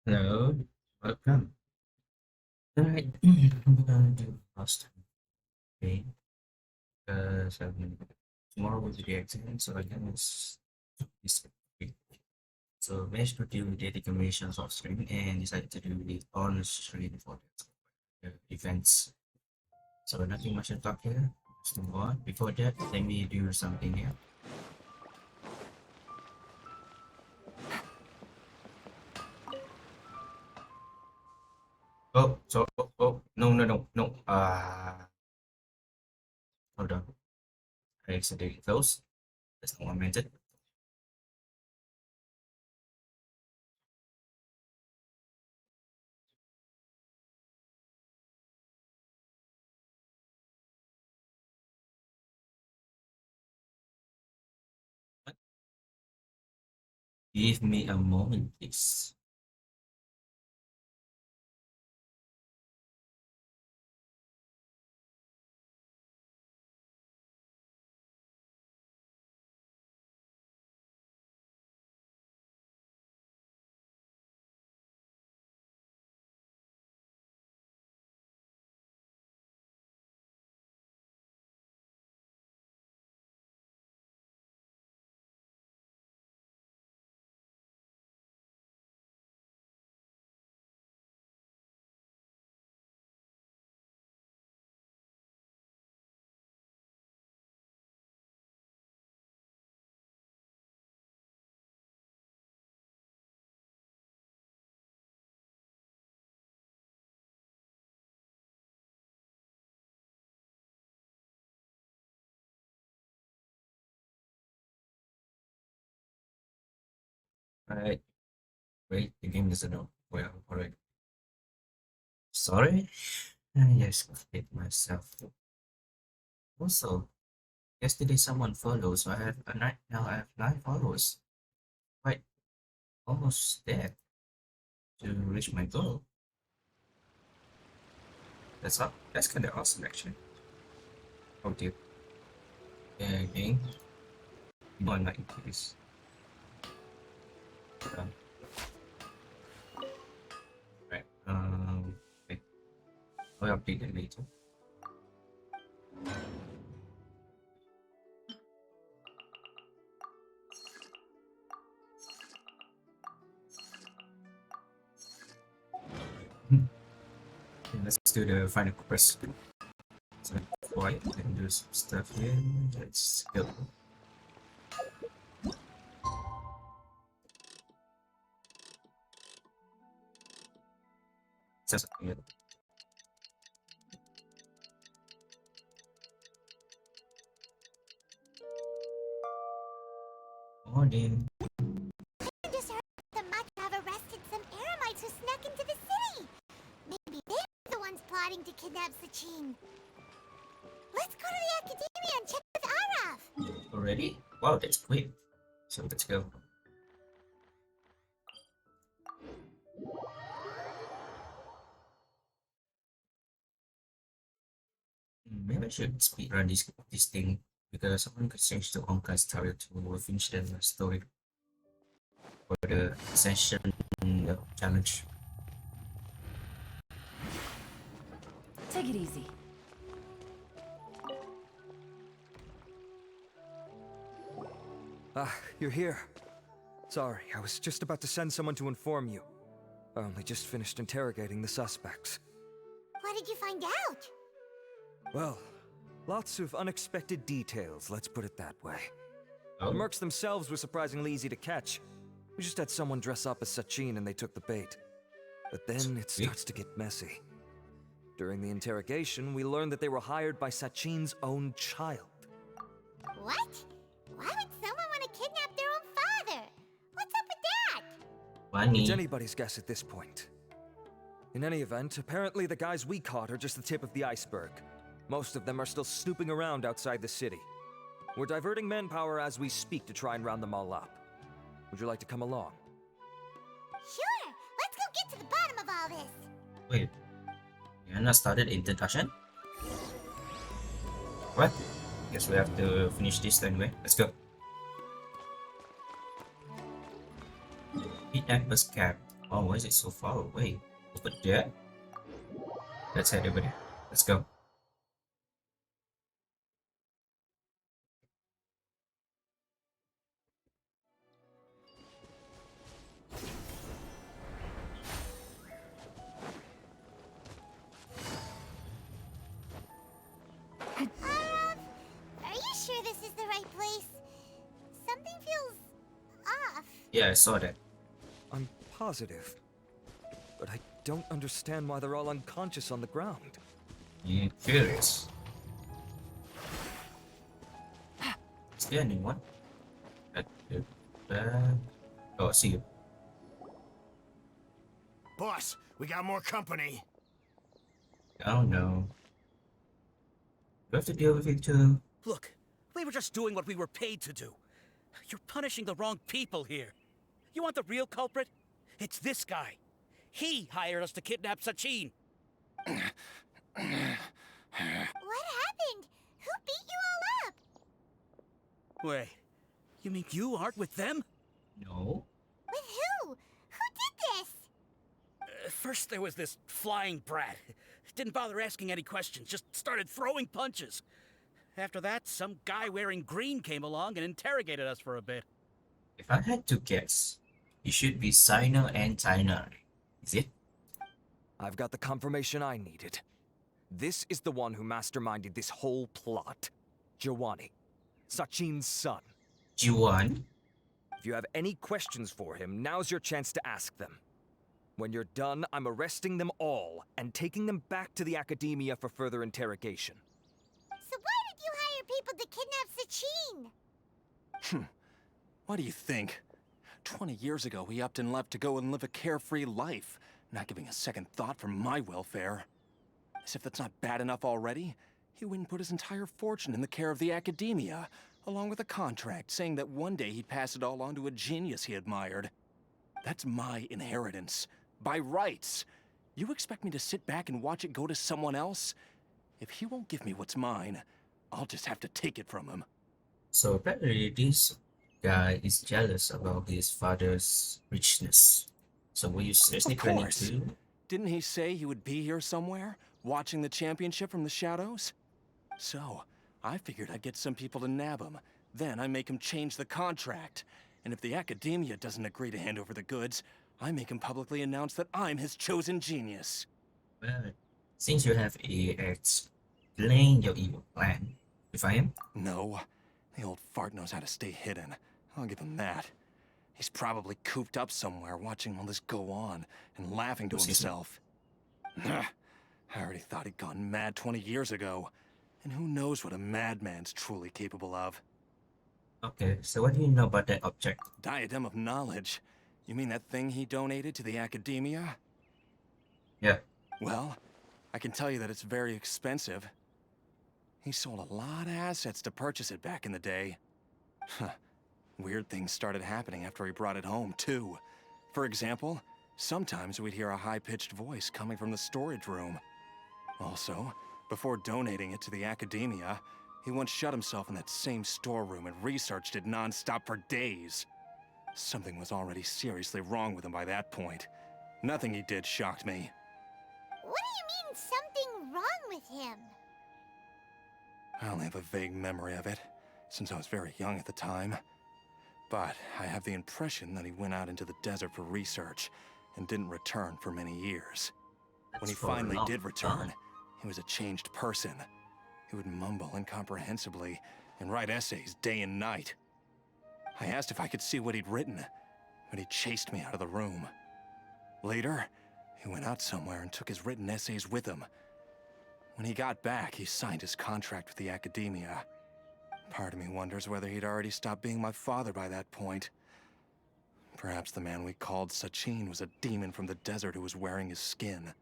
Hello, welcome. Alright, I'm gonna do last time, okay? Because tomorrow will be the exam, so I can this week. So managed to do the decommissions off stream and decided to do the on stream for the events. So nothing much to talk here. Let's move on. Before that, let me do something here. No, no, no, no. Hold on. I accidentally closed. That's not what I meant it. Give me a moment, please. Alright, wait, the game doesn't know. Well, alright. Sorry? I just hit myself. Also, yesterday someone followed, so I have a nine now I have 9 followers. Quite almost there to reach my goal. That's kinda awesome actually. Oh dear. Yeah, again. On my case. Right. Okay. I'll update it later. Okay, let's do the final quest. So quiet and do some stuff here. Let's go. Says something. Morning. I just heard the Mud have arrested some Eremites who snuck into the city. Maybe they're the ones plotting to kidnap Sachin. Let's go to the Academia and check with Araf. Already? Wow, that's quick. So let's go. Maybe I should speedrun this thing because someone could change the Onkai story to finish the story for the session challenge. Take it easy. Ah, you're here. Sorry, I was just about to send someone to inform you. I only just finished interrogating the suspects. What did you find out? Well, lots of unexpected details, let's put it that way. Oh, The mercs themselves were surprisingly easy to catch. We just had someone dress up as Sachin and they took the bait. But then it Sweet. starts to get messy. During the interrogation, we learned that they were hired by Sachin's own child. What? Why would someone want to kidnap their own father? What's up with that? Funny. It's anybody's guess at this point. In any event, apparently the guys we caught are just the tip of the iceberg. Most of them are still snooping around outside the city. We're diverting manpower as we speak to try and round them all up. Would you like to come along? Sure, let's go get to the bottom of all this. Wait, Yana started interdarshan? What? Guess we have to finish this anyway. Let's go. Kidnapper's cap. Oh, why is it so far away? Over there? Let's head over there. Let's go. Are you sure this is the right place? Something feels off. Yeah, I saw that. I'm positive. But I don't understand why they're all unconscious on the ground. Yeah, curious. Is there anyone? At the back? Oh, I see you. Boss, we got more company. I don't know. Do I have to deal with it too? Look, we were just doing what we were paid to do. You're punishing the wrong people here. You want the real culprit? It's this guy. He hired us to kidnap Sachin. What happened? Who beat you all up? Wait, you mean you aren't with them? No. With who? Who did this? First there was this flying brat. Didn't bother asking any questions, just started throwing punches. After that, some guy wearing green came along and interrogated us for a bit. If I had to guess, it should be Sino and Tina. Is it? I've got the confirmation I needed. This is the one who masterminded this whole plot. Giovanni, Sachin's son. Juan? If you have any questions for him, now's your chance to ask them. When you're done, I'm arresting them all and taking them back to the academia for further interrogation. So why did you hire people to kidnap Sachin? What do you think? 20 years ago, he upped and left to go and live a carefree life, not giving a second thought for my welfare. As if that's not bad enough already, he went and put his entire fortune in the care of the academia, along with a contract saying that one day he'd pass it all on to a genius he admired. That's my inheritance. By rights. You expect me to sit back and watch it go to someone else? If he won't give me what's mine, I'll just have to take it from him. So apparently this guy is jealous about his father's richness. So were you seriously Of planning course. to? Didn't he say he would be here somewhere, watching the championship from the shadows? So, I figured I'd get some people to nab him. Then I make him change the contract. And if the academia doesn't agree to hand over the goods, I make him publicly announce that I'm his chosen genius. Well, since you have explained your evil plan, if I am, No, the old fart knows how to stay hidden. I'll give him that. He's probably cooped up somewhere watching all this go on and laughing to Who's he? himself. I already thought he'd gone mad 20 years ago. And who knows what a madman's truly capable of. okay, so what do you know about that object? Diadem of knowledge. You mean that thing he donated to the academia? Yeah. Well, I can tell you that it's very expensive. He sold a lot of assets to purchase it back in the day. Huh. Weird things started happening after he brought it home, too. For example, sometimes we'd hear a high-pitched voice coming from the storage room. Also, before donating it to the academia, he once shut himself in that same storeroom and researched it non-stop for days. Something was already seriously wrong with him by that point. Nothing he did shocked me. What do you mean something wrong with him? I only have a vague memory of it, since I was very young at the time. But I have the impression that he went out into the desert for research and didn't return for many years. When he That's for a finally long did return, time. he was a changed person. He would mumble incomprehensibly and write essays day and night. I asked if I could see what he'd written, but he chased me out of the room. Later, he went out somewhere and took his written essays with him. When he got back, he signed his contract with the academia. Part of me wonders whether he'd already stopped being my father by that point. Perhaps the man we called Sachin was a demon from the desert who was wearing his skin.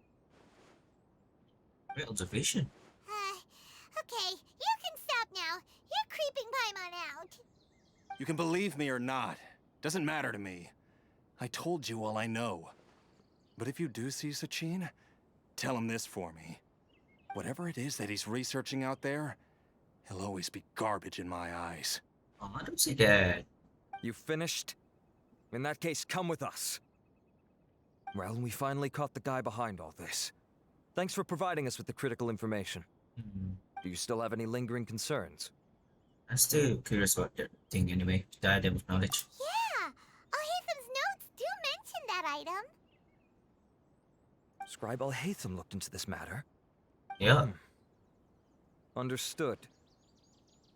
Great observation. Okay, you can stop now. You're creeping Paimon out. You can believe me or not. Doesn't matter to me. I told you all I know. But if you do see Sachin, tell him this for me. Whatever it is that he's researching out there, he'll always be garbage in my eyes. Oh, I don't see that. You finished? In that case, come with us. Well, we finally caught the guy behind all this. Thanks for providing us with the critical information. Hmm. Do you still have any lingering concerns? I'm still curious about that thing anyway. Diadem of knowledge. Yeah, Alhaitham's notes do mention that item. Scribe Alhaitham looked into this matter. Yeah. Understood.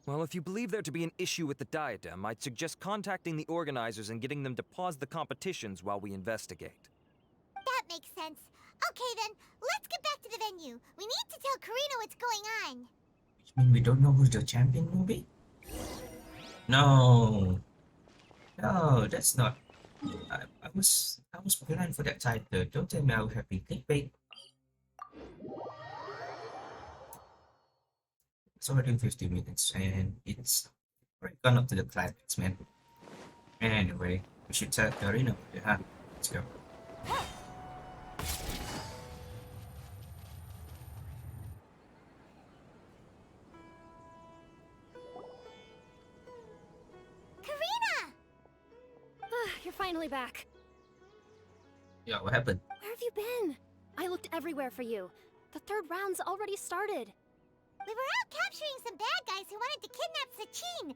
Well, if you believe there to be an issue with the diadem, I'd suggest contacting the organizers and getting them to pause the competitions while we investigate. That makes sense. Okay then, let's get back to the venue. We need to tell Karina what's going on. Which means we don't know who the champion will be? No. No, that's not. I was planned for that title. Don't tell me I will have been clickbait. It's already 50 minutes and it's already gone up to the climax, man. Anyway, we should tell Karina about it, huh? Let's go. Karina! You're finally back. Yeah, what happened? Where have you been? I looked everywhere for you. The third round's already started. We were out capturing some bad guys who wanted to kidnap Sachin.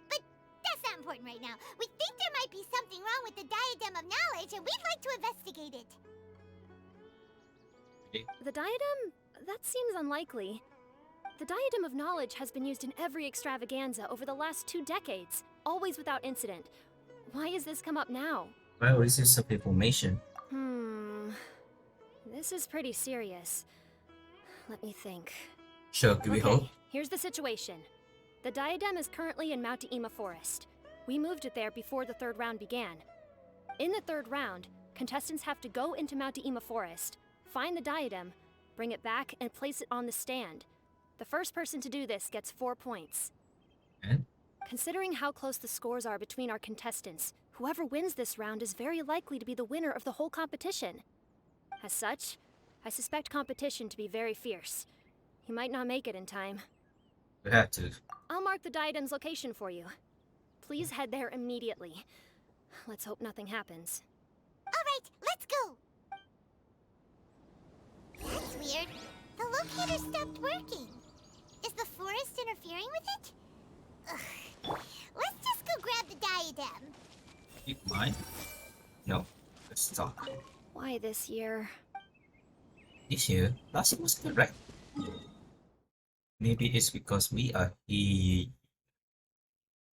But that's not important right now. We think there might be something wrong with the Diadem of Knowledge, and we'd like to investigate it. The diadem? That seems unlikely. The Diadem of Knowledge has been used in every extravaganza over the last 2 decades, always without incident. Why has this come up now? Well, this is some information. This is pretty serious. Let me think. Sure, give me hope. Here's the situation. The diadem is currently in Mount Ima Forest. We moved it there before the third round began. In the third round, contestants have to go into Mount Ima Forest, find the diadem, bring it back, and place it on the stand. The first person to do this gets 4 points. And? Considering how close the scores are between our contestants, whoever wins this round is very likely to be the winner of the whole competition. As such, I suspect competition to be very fierce. You might not make it in time. We have to. I'll mark the diadem's location for you. Please head there immediately. Let's hope nothing happens. Alright, let's go! That's weird. The locator stopped working. Is the forest interfering with it? Ugh. Let's just go grab the diadem. Keep mine? No. Let's talk. Why this year? This year, last year was good, right? Maybe it's because we are here.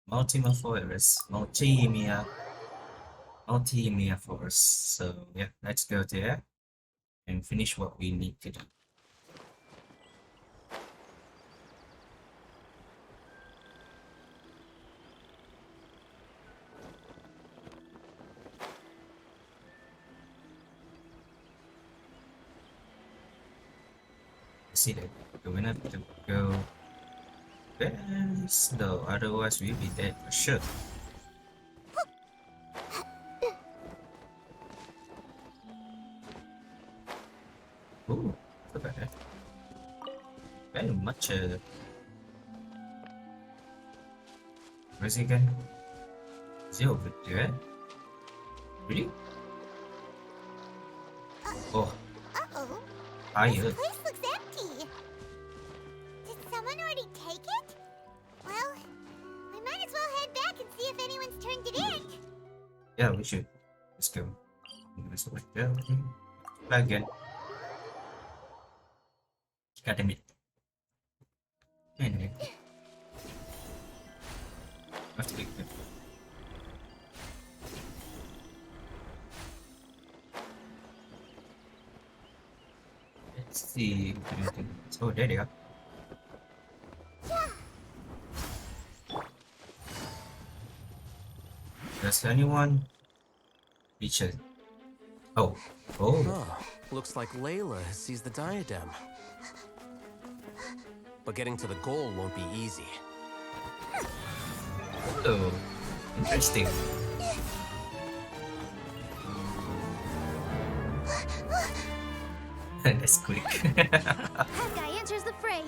Multima Forest. Multimia Forest. So, yeah, let's go there and finish what we need to do. See that we're gonna have to go very slow, otherwise we'll be dead for sure. Ooh, look at that. Very much where's he again? Is he over there? Really? Oh, Uh-oh. higher. This place looks empty. Did someone already take it? Well, we might as well head back and see if anyone's turned it in. Yeah, we should. Let's go. Let's go there. Back again. God damn it. Anyway. Have to be good. see. Oh, there they are. Does anyone reach it? Oh, oh, Oh, looks like Layla has seized the diadem. But getting to the goal won't be easy. oh, interesting. That's quick. That guy enters the fray.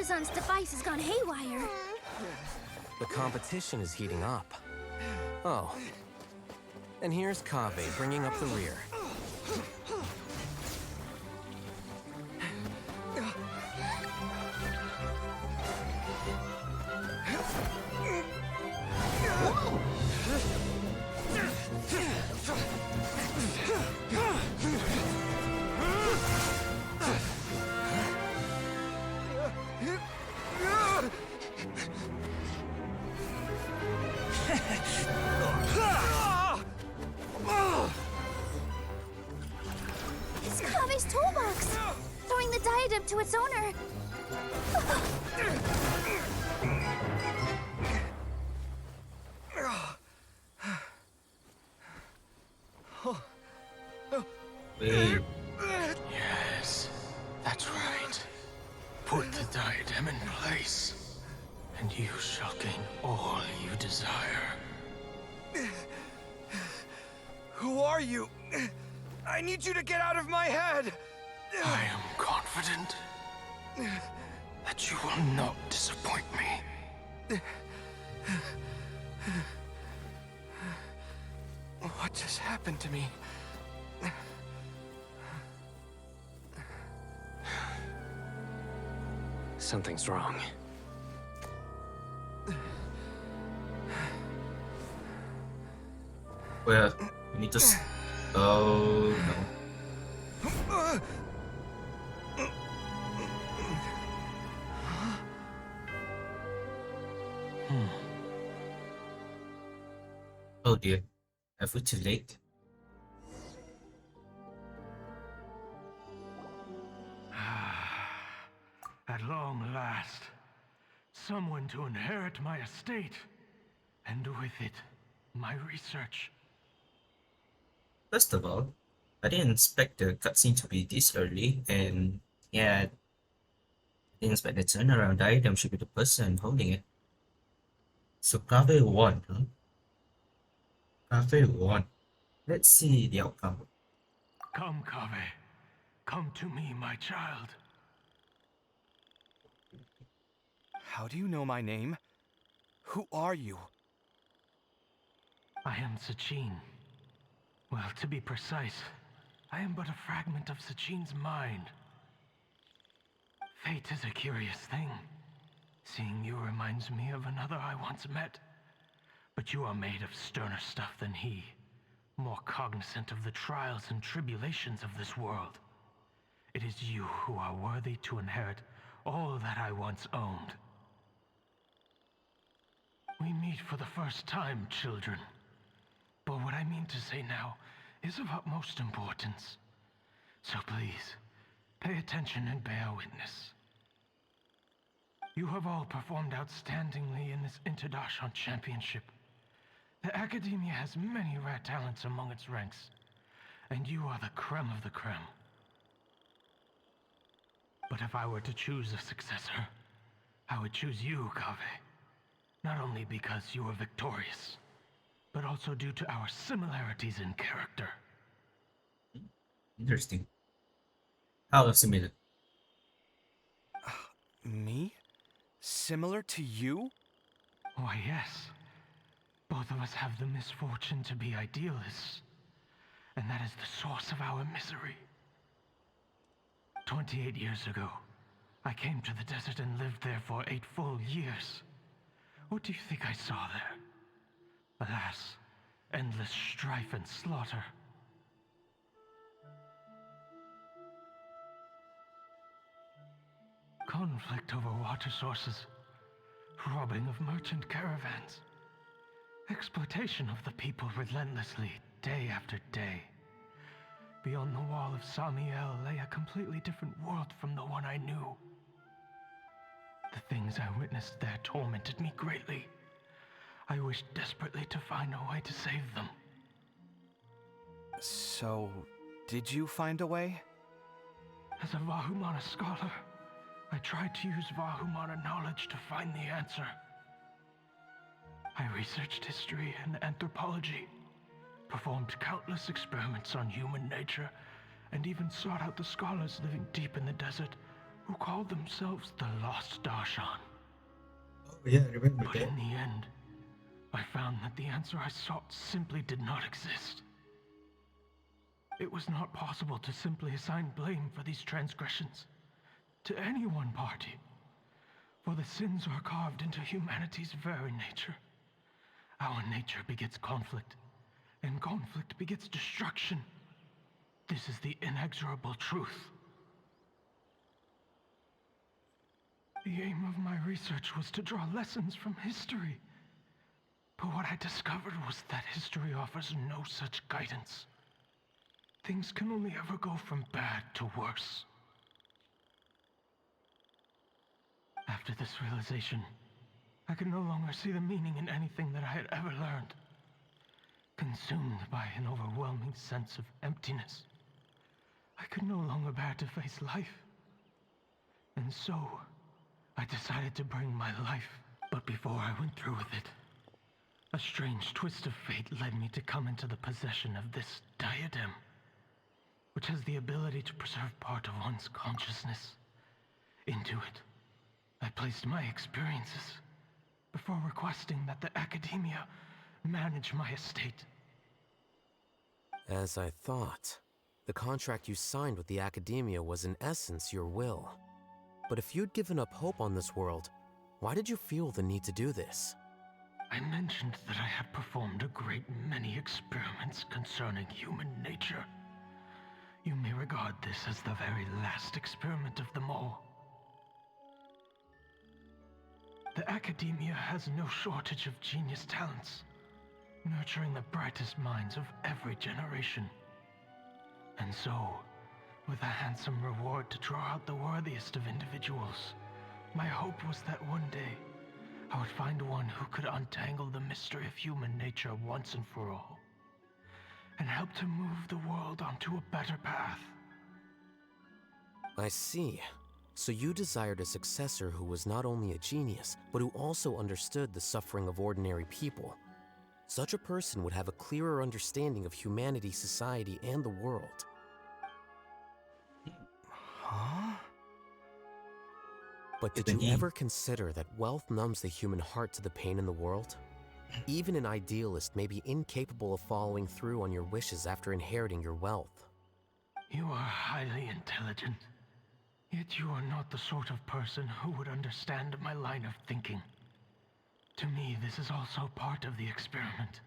Horizon's device has gone haywire. The competition is heating up. Oh. And here's Kaveh bringing up the rear. It's Kave's toolbox! Throwing the diadem to its owner. Wait, Yes, that's right. Put the diadem in place, and you shall gain all you desire. Who are you? I need you to get out of my head! I am confident that you will not disappoint me. What just happened to me? Something's wrong. well, we need to. Oh no. Oh dear. Have we too late? At long last, someone to inherit my estate, and with it, my research. First of all, I didn't expect the cutscene to be this early, and yeah, I didn't expect the turnaround item should be the person holding it. So Kaveh won, huh? Kaveh won. Let's see the outcome. Come, Kaveh. Come to me, my child. How do you know my name? Who are you? I am Sachin. Well, to be precise, I am but a fragment of Sachin's mind. Fate is a curious thing. Seeing you reminds me of another I once met. But you are made of sterner stuff than he, more cognizant of the trials and tribulations of this world. It is you who are worthy to inherit all that I once owned. We meet for the first time, children. But what I mean to say now is of utmost importance. So please, pay attention and bear witness. You have all performed outstandingly in this interdarshan championship. The Academia has many rare talents among its ranks, and you are the creme of the creme. But if I were to choose a successor, I would choose you, Kaveh. Not only because you were victorious, but also due to our similarities in character. Interesting. How similar? Me? Similar to you? Why, yes. Both of us have the misfortune to be idealists, and that is the source of our misery. 28 years ago, I came to the desert and lived there for 8 full years. What do you think I saw there? Alas, endless strife and slaughter. Conflict over water sources, robbing of merchant caravans, exploitation of the people relentlessly, day after day. Beyond the wall of Samiel lay a completely different world from the one I knew. The things I witnessed there tormented me greatly. I wished desperately to find a way to save them. So, did you find a way? As a Vahumana scholar, I tried to use Vahumana knowledge to find the answer. I researched history and anthropology, performed countless experiments on human nature, and even sought out the scholars living deep in the desert who called themselves the Lost Darshan. Oh yeah, I remember But that. in the end, I found that the answer I sought simply did not exist. It was not possible to simply assign blame for these transgressions to any one party, for the sins are carved into humanity's very nature. Our nature begets conflict, and conflict begets destruction. This is the inexorable truth. The aim of my research was to draw lessons from history. But what I discovered was that history offers no such guidance. Things can only ever go from bad to worse. After this realization, I could no longer see the meaning in anything that I had ever learned. Consumed by an overwhelming sense of emptiness, I could no longer bear to face life. And so, I decided to bring my life. But before I went through with it, a strange twist of fate led me to come into the possession of this diadem, which has the ability to preserve part of one's consciousness. Into it, I placed my experiences before requesting that the academia manage my estate. As I thought, the contract you signed with the academia was in essence your will. But if you'd given up hope on this world, why did you feel the need to do this? I mentioned that I had performed a great many experiments concerning human nature. You may regard this as the very last experiment of them all. The academia has no shortage of genius talents, nurturing the brightest minds of every generation. And so, with a handsome reward to draw out the worthiest of individuals, my hope was that one day I would find one who could untangle the mystery of human nature once and for all, and help to move the world onto a better path. I see. So you desired a successor who was not only a genius, but who also understood the suffering of ordinary people. Such a person would have a clearer understanding of humanity, society, and the world. Huh? But did you ever consider that wealth numbs the human heart to the pain in the world? Even an idealist may be incapable of following through on your wishes after inheriting your wealth. You are highly intelligent, yet you are not the sort of person who would understand my line of thinking. To me, this is also part of the experiment,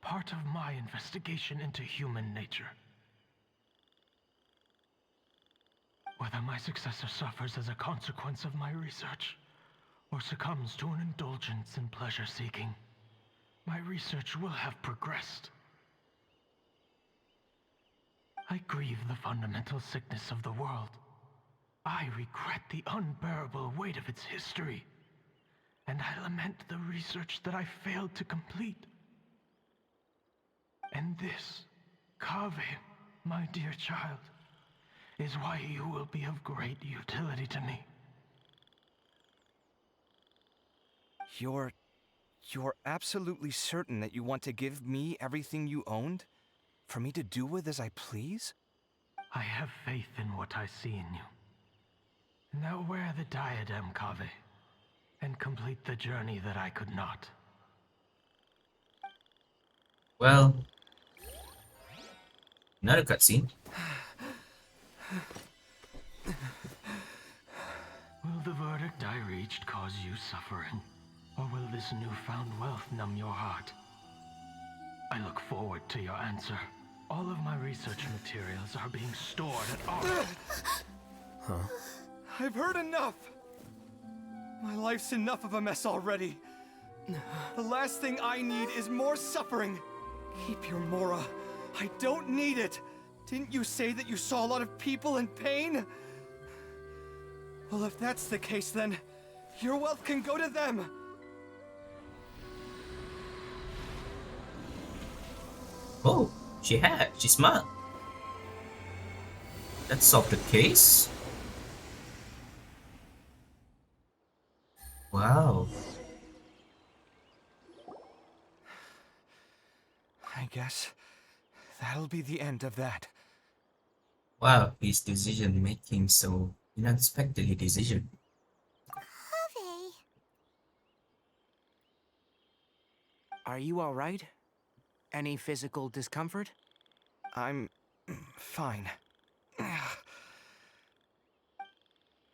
part of my investigation into human nature. Whether my successor suffers as a consequence of my research, or succumbs to an indulgence in pleasure-seeking, my research will have progressed. I grieve the fundamental sickness of the world. I regret the unbearable weight of its history, and I lament the research that I failed to complete. And this, Kaveh, my dear child, is why you will be of great utility to me. You're absolutely certain that you want to give me everything you owned? For me to do with as I please? I have faith in what I see in you. Now wear the diadem, Kaveh, and complete the journey that I could not. Well, another cutscene. reached cause you suffering? Or will this newfound wealth numb your heart? I look forward to your answer. All of my research materials are being stored at our... I've heard enough! My life's enough of a mess already. The last thing I need is more suffering. Keep your Mora. I don't need it. Didn't you say that you saw a lot of people in pain? Well, if that's the case, then your wealth can go to them. Oh, she's smart. Let's solve the case. Wow. I guess that'll be the end of that. Wow, his decision making so unexpectedly decision. Kaveh. Are you all right? Any physical discomfort? I'm fine.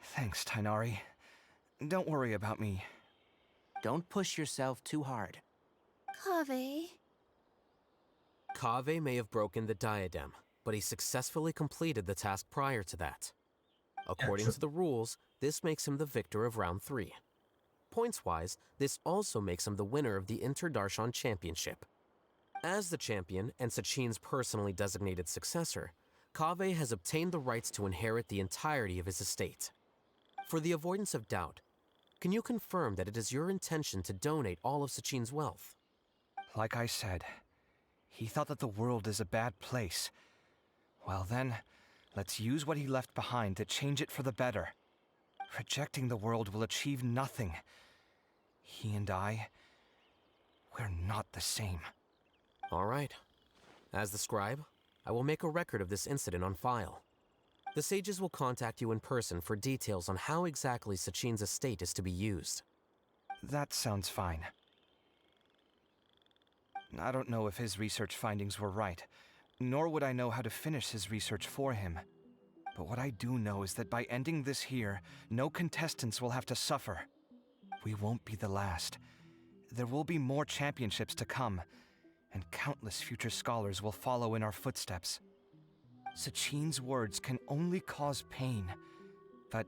Thanks, Tainari. Don't worry about me. Don't push yourself too hard. Kaveh. Kaveh may have broken the diadem, but he successfully completed the task prior to that. According sure. to the rules, this makes him the victor of round 3. Points-wise, this also makes him the winner of the Interdarshan Championship. As the champion and Sachin's personally designated successor, Kaveh has obtained the rights to inherit the entirety of his estate. For the avoidance of doubt, can you confirm that it is your intention to donate all of Sachin's wealth? Like I said, he thought that the world is a bad place. Well then, let's use what he left behind to change it for the better. Rejecting the world will achieve nothing. He and I, we're not the same. All right. As the scribe, I will make a record of this incident on file. The sages will contact you in person for details on how exactly Sachin's estate is to be used. That sounds fine. I don't know if his research findings were right, nor would I know how to finish his research for him. But what I do know is that by ending this here, no contestants will have to suffer. We won't be the last. There will be more championships to come, and countless future scholars will follow in our footsteps. Sachin's words can only cause pain, but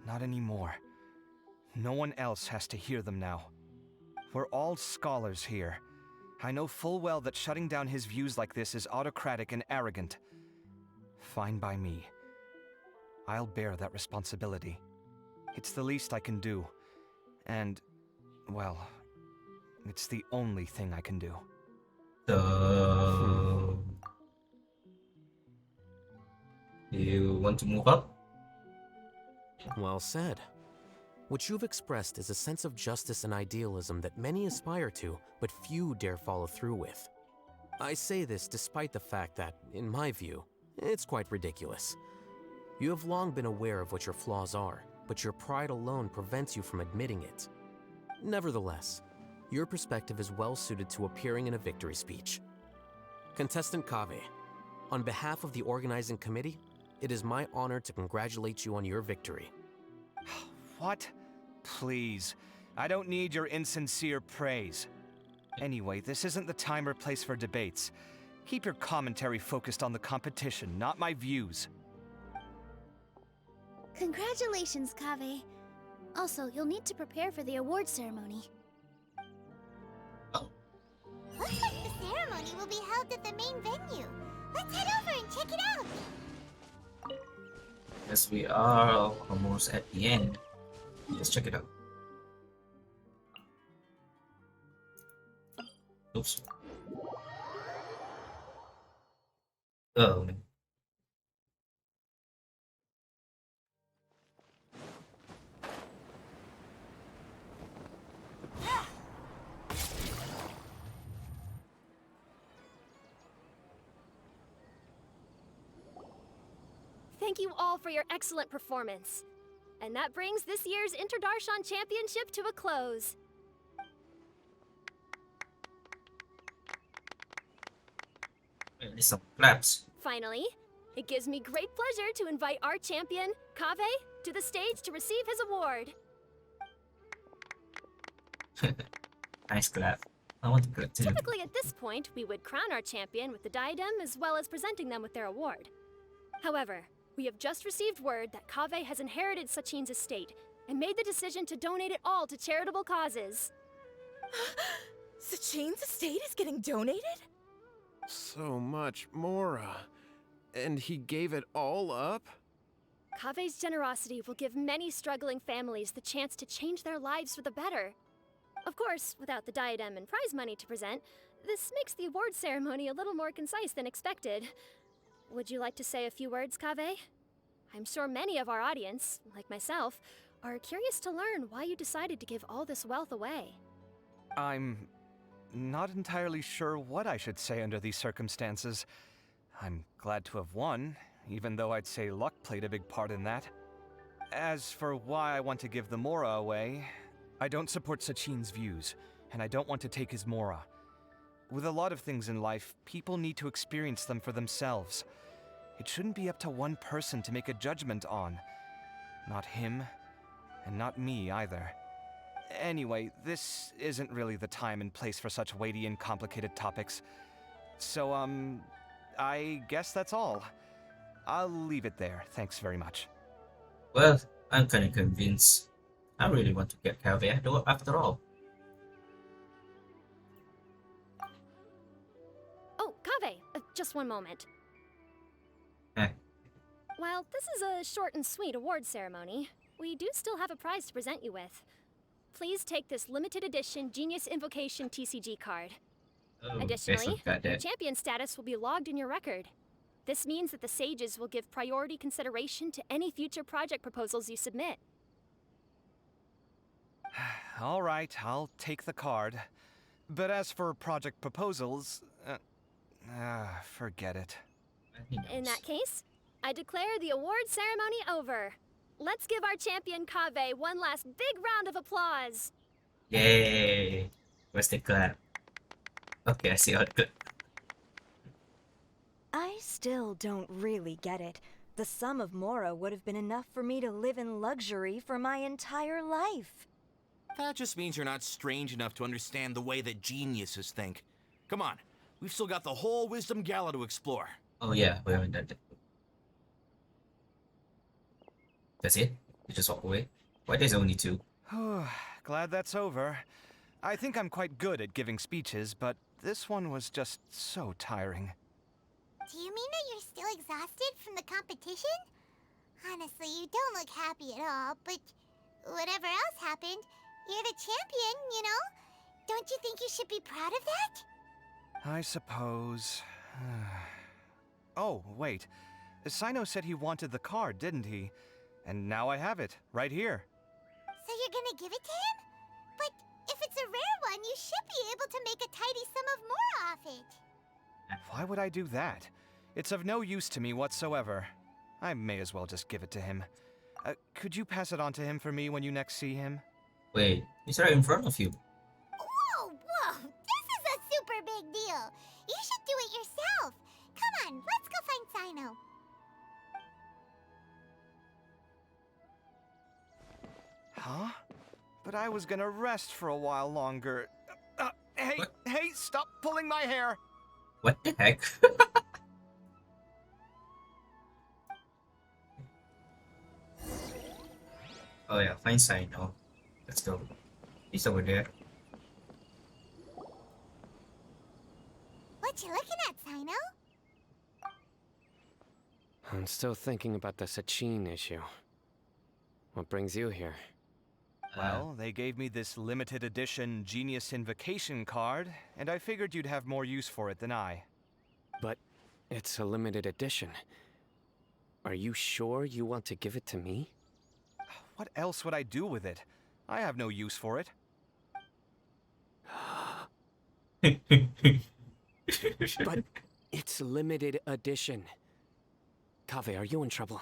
not anymore. No one else has to hear them now. We're all scholars here. I know full well that shutting down his views like this is autocratic and arrogant. Fine by me. I'll bear that responsibility. It's the least I can do. And, well, it's the only thing I can do. So, you want to move up? Well said. What you've expressed is a sense of justice and idealism that many aspire to, but few dare follow through with. I say this despite the fact that, in my view, it's quite ridiculous. You have long been aware of what your flaws are, but your pride alone prevents you from admitting it. Nevertheless, your perspective is well suited to appearing in a victory speech. Contestant Kaveh, on behalf of the organizing committee, it is my honor to congratulate you on your victory. What? Please. I don't need your insincere praise. Anyway, this isn't the time or place for debates. Keep your commentary focused on the competition, not my views. Congratulations, Kaveh. Also, you'll need to prepare for the award ceremony. Oh. Looks like the ceremony will be held at the main venue. Let's head over and check it out. Yes, we are almost at the end. Let's check it out. Oops. Oh. Thank you all for your excellent performance. And that brings this year's Interdarshan Championship to a close. There's some claps. Finally, it gives me great pleasure to invite our champion, Kaveh, to the stage to receive his award. Nice clap. I want to clap too. Typically, at this point, we would crown our champion with the diadem as well as presenting them with their award. However, we have just received word that Kaveh has inherited Sachin's estate and made the decision to donate it all to charitable causes. Sachin's estate is getting donated? So much, Mora. And he gave it all up? Kaveh's generosity will give many struggling families the chance to change their lives for the better. Of course, without the diadem and prize money to present, this makes the award ceremony a little more concise than expected. Would you like to say a few words, Kaveh? I'm sure many of our audience, like myself, are curious to learn why you decided to give all this wealth away. I'm not entirely sure what I should say under these circumstances. I'm glad to have won, even though I'd say luck played a big part in that. As for why I want to give the Mora away, I don't support Sachin's views, and I don't want to take his Mora. With a lot of things in life, people need to experience them for themselves. It shouldn't be up to one person to make a judgment on. Not him, and not me either. Anyway, this isn't really the time and place for such weighty and complicated topics. So, I guess that's all. I'll leave it there. Thanks very much. Well, I'm kind of convinced. I really want to get Kaveh after all. Oh, Kaveh, just one moment. Eh. While this is a short and sweet award ceremony, we do still have a prize to present you with. Please take this limited edition Genius Invocation TCG card. Oh, Additionally, got your that. champion status will be logged in your record. This means that the Sages will give priority consideration to any future project proposals you submit. All right, I'll take the card. But as for project proposals, forget it. In that case, I declare the award ceremony over. Let's give our champion Kaveh one last big round of applause. Yay! Where's the clap? Okay, I see how it goes. I still don't really get it. The sum of Mora would have been enough for me to live in luxury for my entire life. That just means you're not strange enough to understand the way that geniuses think. Come on, we've still got the whole Wisdom Gala to explore. Oh yeah, we haven't done that. That's it? You just walk away? Why there's only two? Glad that's over. I think I'm quite good at giving speeches, but this one was just so tiring. Do you mean that you're still exhausted from the competition? Honestly, you don't look happy at all, but whatever else happened, you're the champion, you know? Don't you think you should be proud of that? I suppose. Oh, wait. Sino said he wanted the card, didn't he? And now I have it, right here. So you're gonna give it to him? But if it's a rare one, you should be able to make a tidy sum of more off it. Why would I do that? It's of no use to me whatsoever. I may as well just give it to him. Could you pass it on to him for me when you next see him? Wait, he's right in front of you. Whoa, whoa! This is a super big deal! You should do it yourself! Come on, let's go find Sino. Huh? But I was gonna rest for a while longer. Hey, What? hey, stop pulling my hair! What the heck? Oh yeah, find Sino. Let's go. He's over there. What you looking at, Sino? I'm still thinking about the Sachin issue. What brings you here? Well, they gave me this limited edition Genius Invocation card, and I figured you'd have more use for it than I. But it's a limited edition. Are you sure you want to give it to me? What else would I do with it? I have no use for it. But it's limited edition. Kaveh, are you in trouble?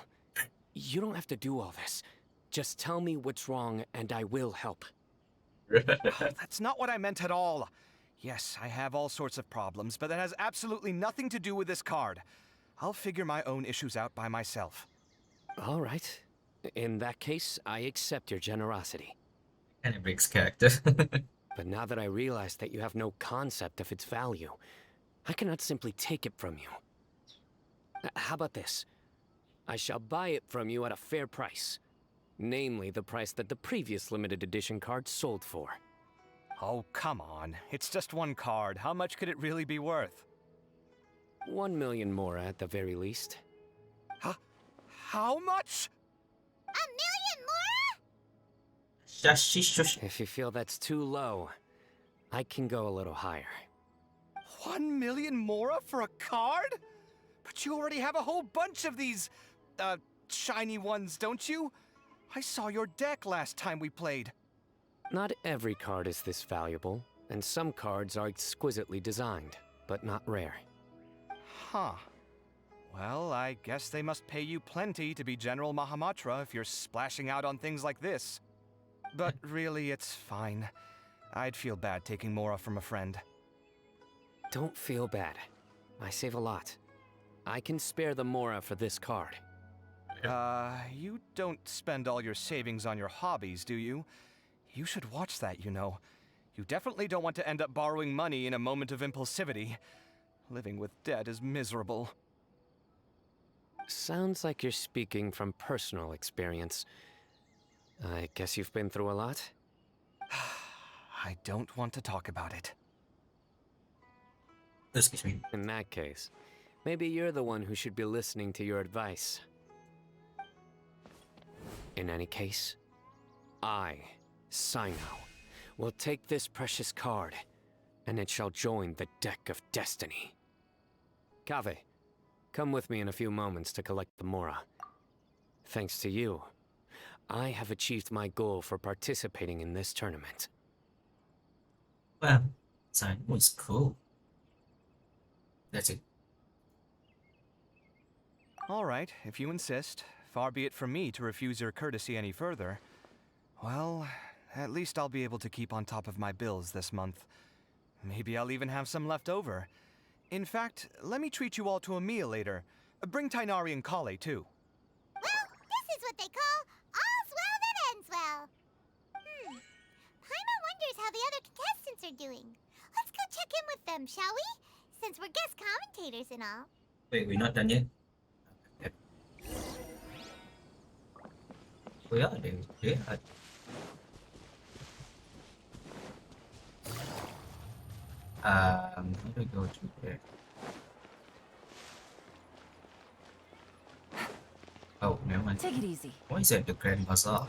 You don't have to do all this. Just tell me what's wrong and I will help. That's not what I meant at all. Yes, I have all sorts of problems, but that has absolutely nothing to do with this card. I'll figure my own issues out by myself. All right. In that case, I accept your generosity. And it breaks character. But now that I realize that you have no concept of its value, I cannot simply take it from you. How about this? I shall buy it from you at a fair price. Namely, the price that the previous limited edition card sold for. Oh, come on. It's just one card. How much could it really be worth? 1 million more at the very least. How much? A million more? Shush, shush. If you feel that's too low, I can go a little higher. 1 million mora for a card? But you already have a whole bunch of these, shiny ones, don't you? I saw your deck last time we played. Not every card is this valuable, and some cards are exquisitely designed, but not rare. Huh. Well, I guess they must pay you plenty to be General Mahamatra if you're splashing out on things like this. But really, it's fine. I'd feel bad taking mora from a friend. Don't feel bad. I save a lot. I can spare the mora for this card. You don't spend all your savings on your hobbies, do you? You should watch that, you know. You definitely don't want to end up borrowing money in a moment of impulsivity. Living with debt is miserable. Sounds like you're speaking from personal experience. I guess you've been through a lot? I don't want to talk about it. Excuse me. In that case, maybe you're the one who should be listening to your advice. In any case, I, Sino, will take this precious card, and it shall join the deck of destiny. Kaveh, come with me in a few moments to collect the mora. Thanks to you, I have achieved my goal for participating in this tournament. Well, sign was cool. That's it. All right, if you insist. Far be it from me to refuse your courtesy any further. Well, at least I'll be able to keep on top of my bills this month. Maybe I'll even have some left over. In fact, let me treat you all to a meal later. Bring Tainari and Kale, too. Well, this is what they call all's well that ends well. Paimon wonders how the other contestants are doing. Let's go check in with them, shall we? Since we're guest commentators and all. Wait, we're not done yet? Okay. We are, dude. Yeah. How do we go to there? Oh, never mind. Take it easy. Why is that the Grand Bazaar?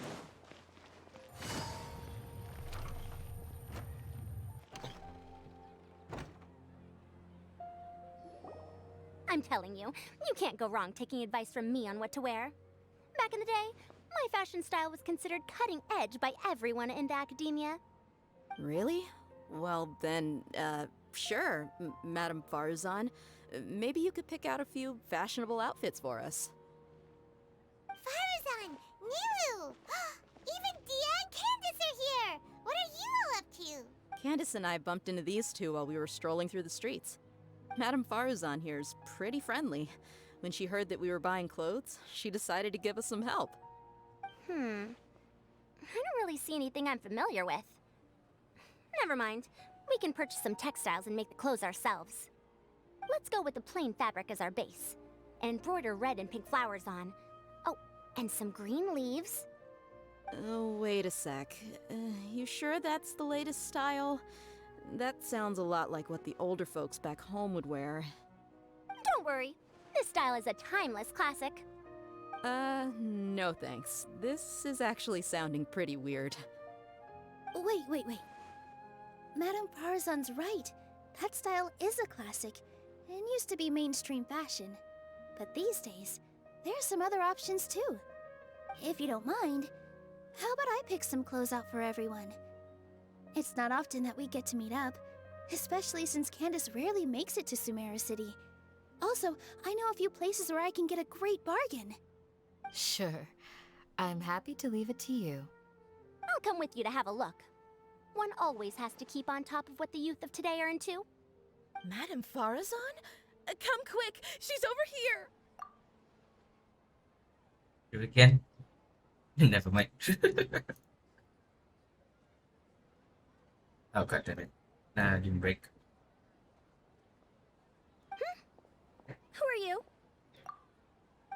I'm telling you, you can't go wrong taking advice from me on what to wear. Back in the day, my fashion style was considered cutting edge by everyone in the academia. Really? Well, then, sure, Madame Farzan. Maybe you could pick out a few fashionable outfits for us. Farzan! Nilu! Even Dia and Candace are here! What are you all up to? Candace and I bumped into these two while we were strolling through the streets. Madame Farzan here's pretty friendly. When she heard that we were buying clothes, she decided to give us some help. I don't really see anything I'm familiar with. Never mind. We can purchase some textiles and make the clothes ourselves. Let's go with the plain fabric as our base. And embroider red and pink flowers on. Oh, and some green leaves. Oh, wait a sec. You sure that's the latest style? That sounds a lot like what the older folks back home would wear. Don't worry. This style is a timeless classic. No thanks. This is actually sounding pretty weird. Wait. Madame Farzan's right. That style is a classic, and used to be mainstream fashion. But these days, there's some other options too. If you don't mind, how about I pick some clothes out for everyone? It's not often that we get to meet up, especially since Candace rarely makes it to Sumeru City. Also, I know a few places where I can get a great bargain. Sure. I'm happy to leave it to you. I'll come with you to have a look. One always has to keep on top of what the youth of today are into. Madame Farazan? Come quick! She's over here! Do it again? Never mind. Oh, god damn it. Nah, I didn't break. Who are you?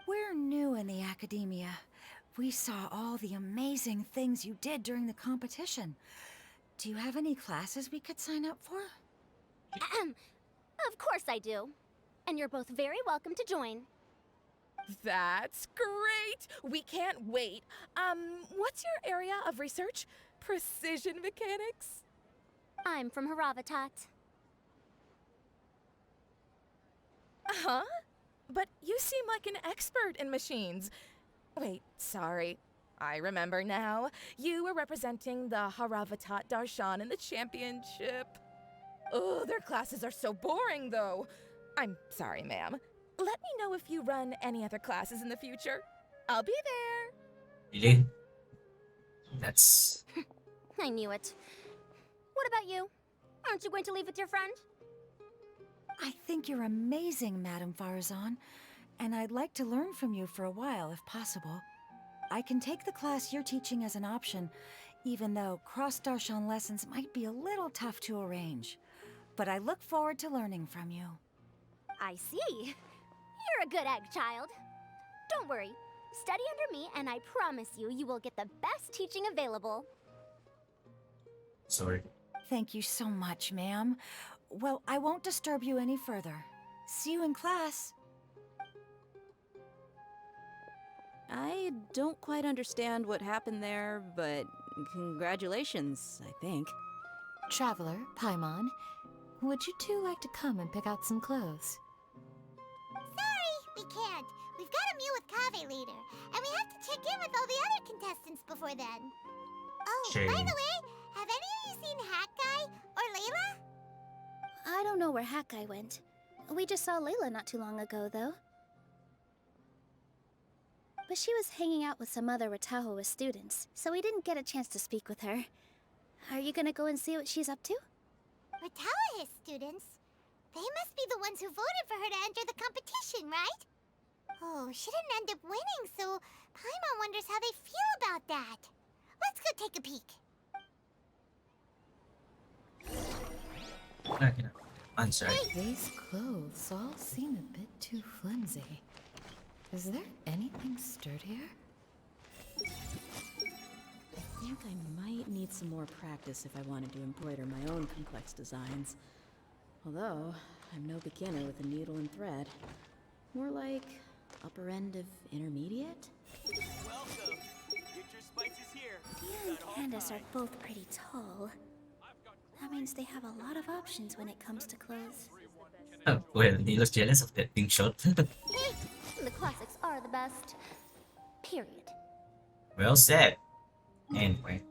We're new in the academia. We saw all the amazing things you did during the competition. Do you have any classes we could sign up for? Of course I do. And you're both very welcome to join. That's great! We can't wait. What's your area of research? Precision mechanics? I'm from Haravatat. Huh? But you seem like an expert in machines. Wait, sorry. I remember now. You were representing the Haravatat Darshan in the championship. Oh, their classes are so boring, though. I'm sorry, ma'am. Let me know if you run any other classes in the future. I'll be there. Really? That's... I knew it. What about you? Aren't you going to leave with your friend? I think you're amazing, Madame Farazan, and I'd like to learn from you for a while, if possible. I can take the class you're teaching as an option, even though cross-Darshan lessons might be a little tough to arrange. But I look forward to learning from you. I see. You're a good egg, child. Don't worry. Study under me, and I promise you, you will get the best teaching available. Sorry. Thank you so much, ma'am. Well, I won't disturb you any further. See you in class. I don't quite understand what happened there, but congratulations, I think. Traveler, Paimon, would you two like to come and pick out some clothes? Sorry, we can't. We've got a meal with Kaveh later, and we have to check in with all the other contestants before then. Oh, Shame. by the way, have any of you seen Hat Guy or Layla? I don't know where Hat Guy went. We just saw Layla not too long ago, though. But she was hanging out with some other Ratahoa students, so we didn't get a chance to speak with her. Are you gonna go and see what she's up to? Ratahoa students? They must be the ones who voted for her to enter the competition, right? Oh, she didn't end up winning, so Paimon wonders how they feel about that. Let's go take a peek. Not gonna answer. These clothes all seem a bit too flimsy. Is there anything sturdier? I think I might need some more practice if I wanted to embroider my own complex designs. Although, I'm no beginner with a needle and thread. More like upper end of intermediate? Welcome! Get your spices here. Dia and Candace are both pretty tall. That means they have a lot of options when it comes to clothes. Oh, well, he looks jealous of that pink shirt. The classics are the best. Period. Well said. Anyway,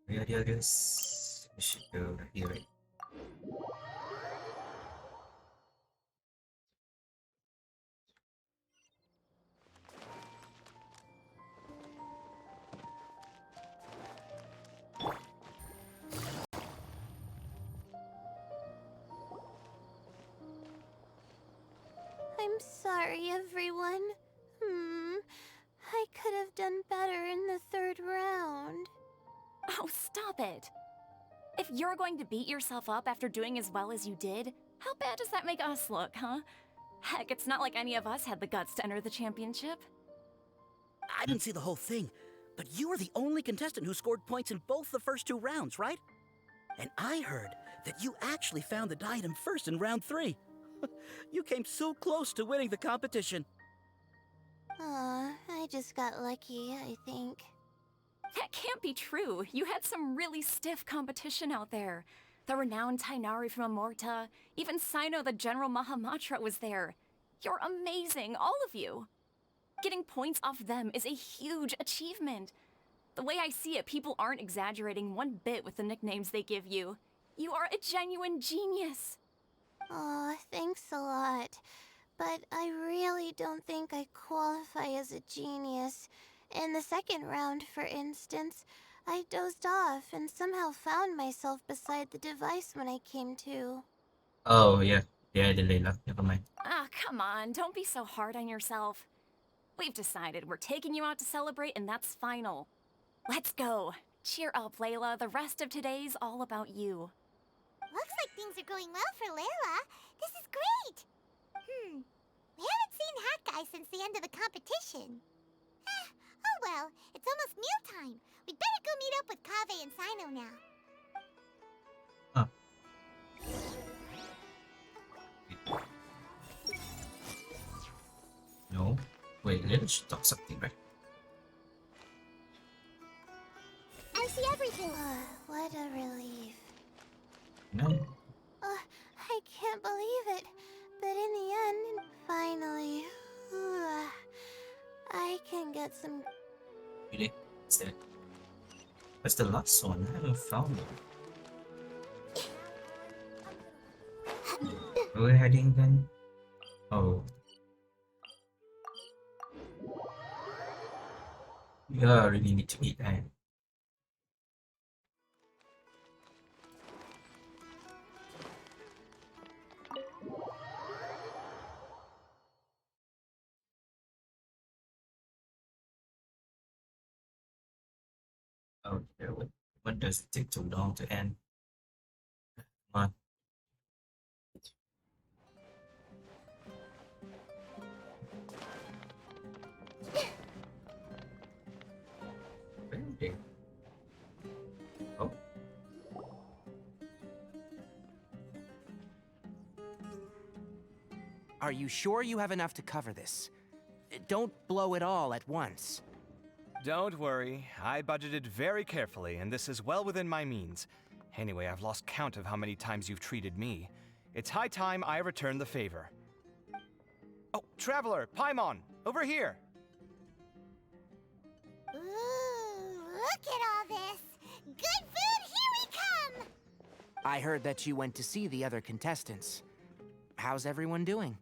I guess we should go here. I'm sorry, everyone. I could have done better in the third round. Oh, stop it! If you're going to beat yourself up after doing as well as you did, how bad does that make us look, huh? Heck, it's not like any of us had the guts to enter the championship. I didn't see the whole thing, but you were the only contestant who scored points in both the first 2 rounds, right? And I heard that you actually found the diadem first in round 3. You came so close to winning the competition. Aw, I just got lucky, I think. That can't be true. You had some really stiff competition out there. The renowned Tainari from Amorta, even Sino the General Mahamatra was there. You're amazing, all of you. Getting points off them is a huge achievement. The way I see it, people aren't exaggerating one bit with the nicknames they give you. You are a genuine genius. Aw, thanks a lot. But I really don't think I qualify as a genius. In the second round, for instance, I dozed off and somehow found myself beside the device when I came to. Oh, yeah. Yeah, the Layla. Never mind. Ah, come on, don't be so hard on yourself. We've decided we're taking you out to celebrate, and that's final. Let's go. Cheer up, Layla. The rest of today's all about you. Looks like things are going well for Layla. This is great. We haven't seen Hat Guy since the end of the competition. Oh well, it's almost mealtime. We'd better go meet up with Kaveh and Sino now. No. Wait, Lily should talk something, right? I see everything. What a relief. No. I can't believe it. But in the end, finally, I can get some. Really? Is that? That's the last one. I haven't found it. Where we're heading then? Oh. Yeah, I really need to eat, man. Oh, yeah, what does it take so long to end? Come on. Where are they? Oh. Are you sure you have enough to cover this? Don't blow it all at once. Don't worry, I budgeted very carefully, and this is well within my means. Anyway, I've lost count of how many times you've treated me. It's high time I return the favor. Oh, Traveler, Paimon, over here! Ooh, look at all this. Good food, here we come! I heard that you went to see the other contestants. How's everyone doing?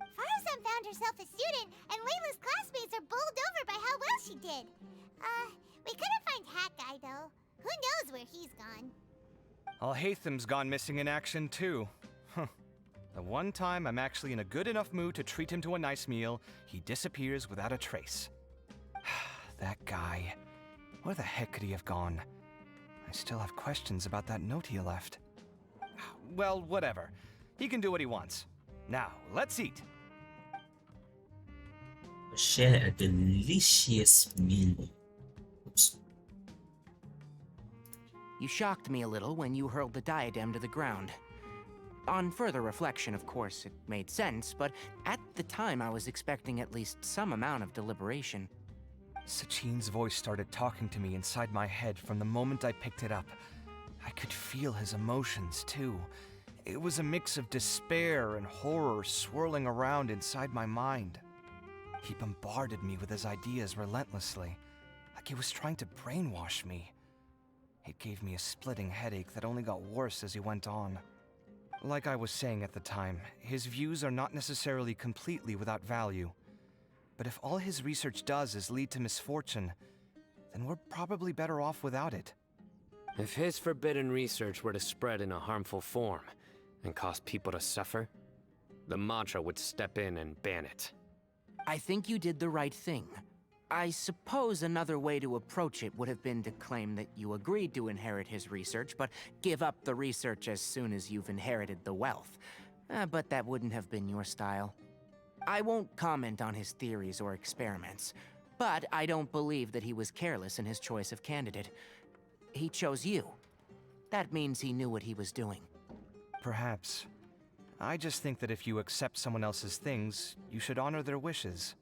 Farzan found herself a student, and Layla's classmates are bowled over by how well she did. We couldn't find Hat Guy, though. Who knows where he's gone? Alhaitham's gone missing in action, too. Huh. The one time I'm actually in a good enough mood to treat him to a nice meal, he disappears without a trace. That guy. Where the heck could he have gone? I still have questions about that note he left. Well, whatever. He can do what he wants. Now, let's eat. Share a delicious meal. Oops. You shocked me a little when you hurled the diadem to the ground. On further reflection, of course, it made sense, but at the time I was expecting at least some amount of deliberation. Sachin's voice started talking to me inside my head from the moment I picked it up. I could feel his emotions, too. It was a mix of despair and horror swirling around inside my mind. He bombarded me with his ideas relentlessly, like he was trying to brainwash me. It gave me a splitting headache that only got worse as he went on. Like I was saying at the time, his views are not necessarily completely without value. But if all his research does is lead to misfortune, then we're probably better off without it. If his forbidden research were to spread in a harmful form and cause people to suffer, the Matra would step in and ban it. I think you did the right thing. I suppose another way to approach it would have been to claim that you agreed to inherit his research, but give up the research as soon as you've inherited the wealth. But that wouldn't have been your style. I won't comment on his theories or experiments, but I don't believe that he was careless in his choice of candidate. He chose you. That means he knew what he was doing. Perhaps. I just think that if you accept someone else's things, you should honor their wishes.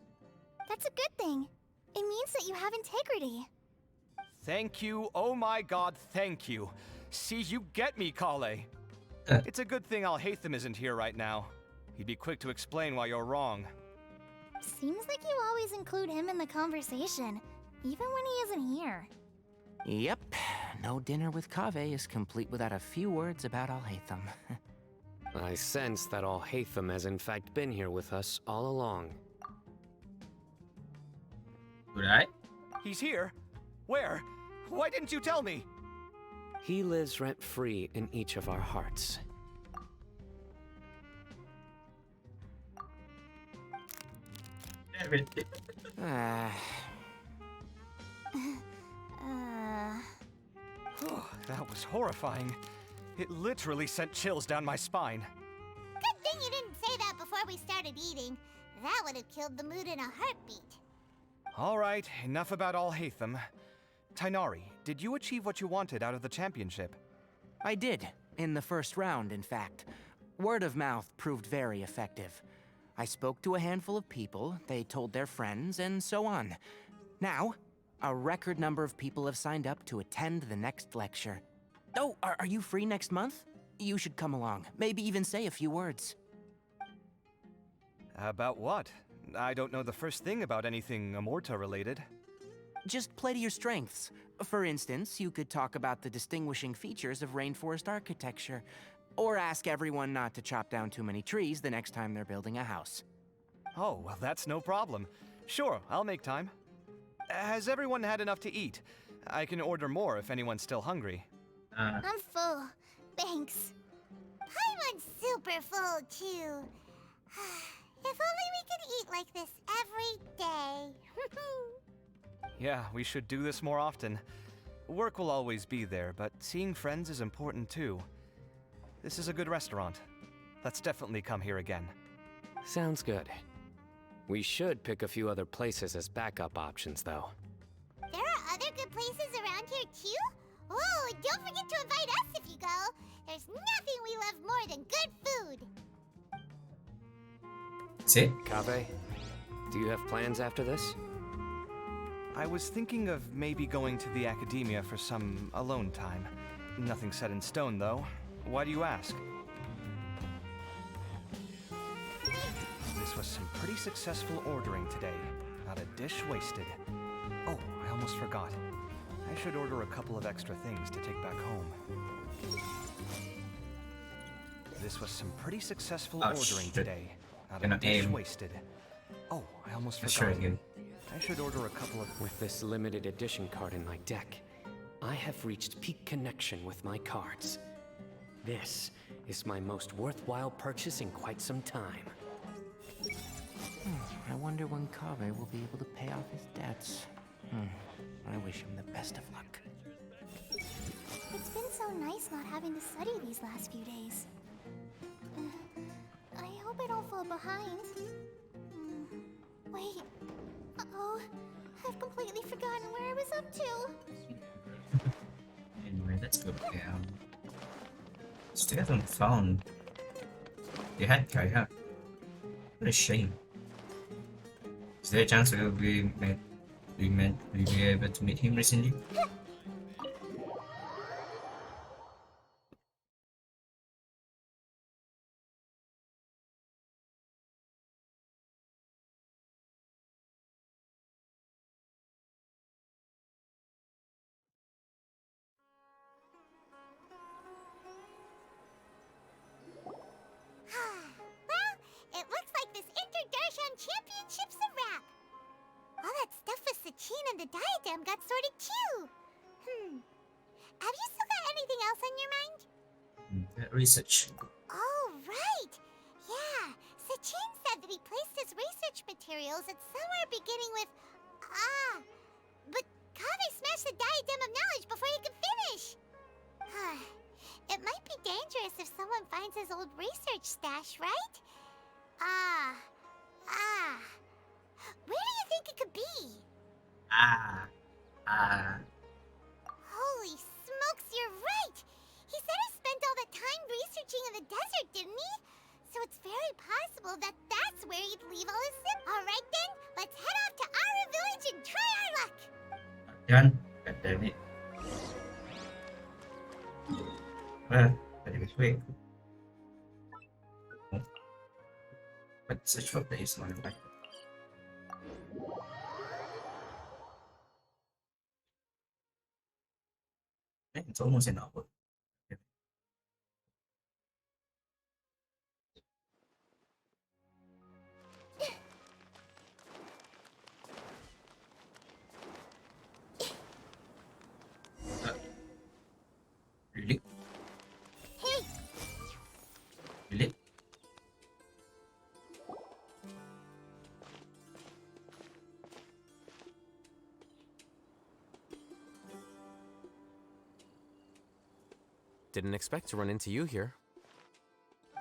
That's a good thing. It means that you have integrity. Thank you, oh my god, thank you. See, you get me, Kale. It's a good thing Alhaitham isn't here right now. He'd be quick to explain why you're wrong. Seems like you always include him in the conversation, even when he isn't here. Yep, no dinner with Kaveh is complete without a few words about Alhaitham. I sense that Alhaitham has in fact been here with us all along. Right? He's here? Where? Why didn't you tell me? He lives rent-free in each of our hearts. was horrifying. It literally sent chills down my spine. Good thing you didn't say that before we started eating. That would have killed the mood in a heartbeat. All right, enough about all Hatham. Tainari, did you achieve what you wanted out of the championship? I did, in the first round, in fact. Word of mouth proved very effective. I spoke to a handful of people, they told their friends, and so on. Now, a record number of people have signed up to attend the next lecture. Oh, are you free next month? You should come along, maybe even say a few words. About what? I don't know the first thing about anything Amorta related. Just play to your strengths. For instance, you could talk about the distinguishing features of rainforest architecture, or ask everyone not to chop down too many trees the next time they're building a house. Oh, well, that's no problem. Sure, I'll make time. Has everyone had enough to eat? I can order more if anyone's still hungry. I'm full. Thanks. Paimon's super full, too. If only we could eat like this every day. Yeah, we should do this more often. Work will always be there, but seeing friends is important too. This is a good restaurant. Let's definitely come here again. Sounds good. We should pick a few other places as backup options, though. There are other good places around here, too? Oh, and don't forget to invite us if you go. There's nothing we love more than good food. See? Kaveh, do you have plans after this? I was thinking of maybe going to the academia for some alone time. Nothing set in stone, though. Why do you ask? This was some pretty successful ordering today. Not a dish wasted. Oh, I almost forgot. I should order a couple of extra things to take back home. This was some pretty successful ordering today. Not a dish wasted. Oh, I almost forgot. I should order a couple of... With this limited edition card in my deck, I have reached peak connection with my cards. This is my most worthwhile purchase in quite some time. I wonder when Kaveh will be able to pay off his debts. I wish him the best of luck. It's been so nice not having to study these last few days. I hope I don't fall behind. Wait. Uh-oh. I've completely forgotten where I was up to. Anyway, let's go down. Still haven't found the head guy, huh? What a shame. Is there a chance we'll be able to meet him recently? Well, it looks like this interdarshan championship's a wrap. All that stuff with Sachin and the diadem got sorted too. Have you still got anything else on your mind? Research. Oh, right. Yeah, Sachin said that he placed his research materials at somewhere beginning with but Kaveh smashed the diadem of knowledge before he could finish. It might be dangerous if someone finds his old research stash, right? Where do you think it could be? Holy smokes, you're right! He said he spent all that time researching in the desert, didn't he? So it's very possible that that's where he'd leave all his Alright then, let's head off to Aru Village and try our luck! Done. God damn it. Well, that was quick. But search for place on the back. It's almost an hour. Really? Hey! Really? Didn't expect to run into you here.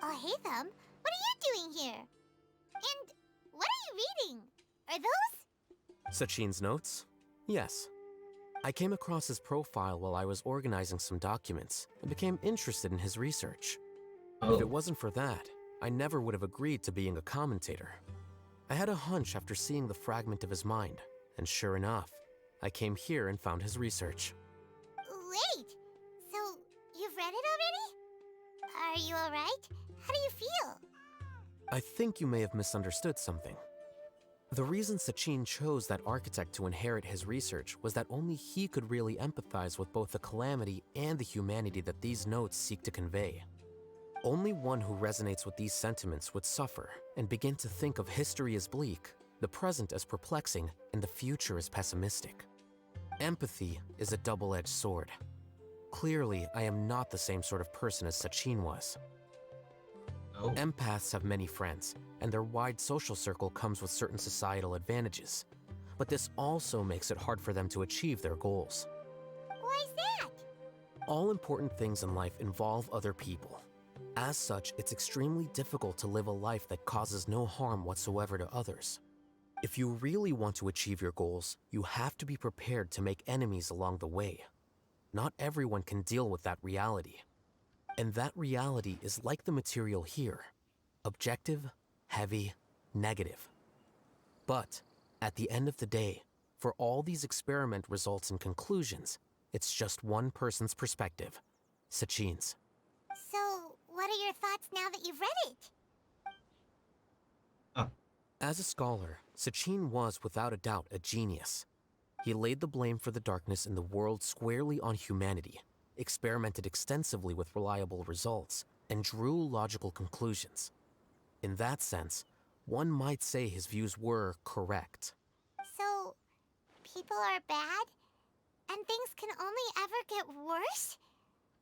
Oh, hey, Thumb. What are you doing here? And what are you reading? Are those? Sachin's notes? Yes. I came across his profile while I was organizing some documents and became interested in his research. If it wasn't for that, I never would have agreed to being a commentator. I had a hunch after seeing the fragment of his mind, and sure enough, I came here and found his research. Wait! So, you've read it already? Are you alright? How do you feel? I think you may have misunderstood something. The reason Sachin chose that architect to inherit his research was that only he could really empathize with both the calamity and the humanity that these notes seek to convey. Only one who resonates with these sentiments would suffer and begin to think of history as bleak, the present as perplexing, and the future as pessimistic. Empathy is a double-edged sword. Clearly, I am not the same sort of person as Sachin was. Empaths have many friends, and their wide social circle comes with certain societal advantages. But this also makes it hard for them to achieve their goals. Why's that? All important things in life involve other people. As such, it's extremely difficult to live a life that causes no harm whatsoever to others. If you really want to achieve your goals, you have to be prepared to make enemies along the way. Not everyone can deal with that reality. And that reality is like the material here. Objective, heavy, negative. But, at the end of the day, for all these experiment results and conclusions, it's just one person's perspective, Sachin's. So, what are your thoughts now that you've read it? As a scholar, Sachin was without a doubt a genius. He laid the blame for the darkness in the world squarely on humanity, experimented extensively with reliable results, and drew logical conclusions. In that sense, one might say his views were correct. So, people are bad? And things can only ever get worse?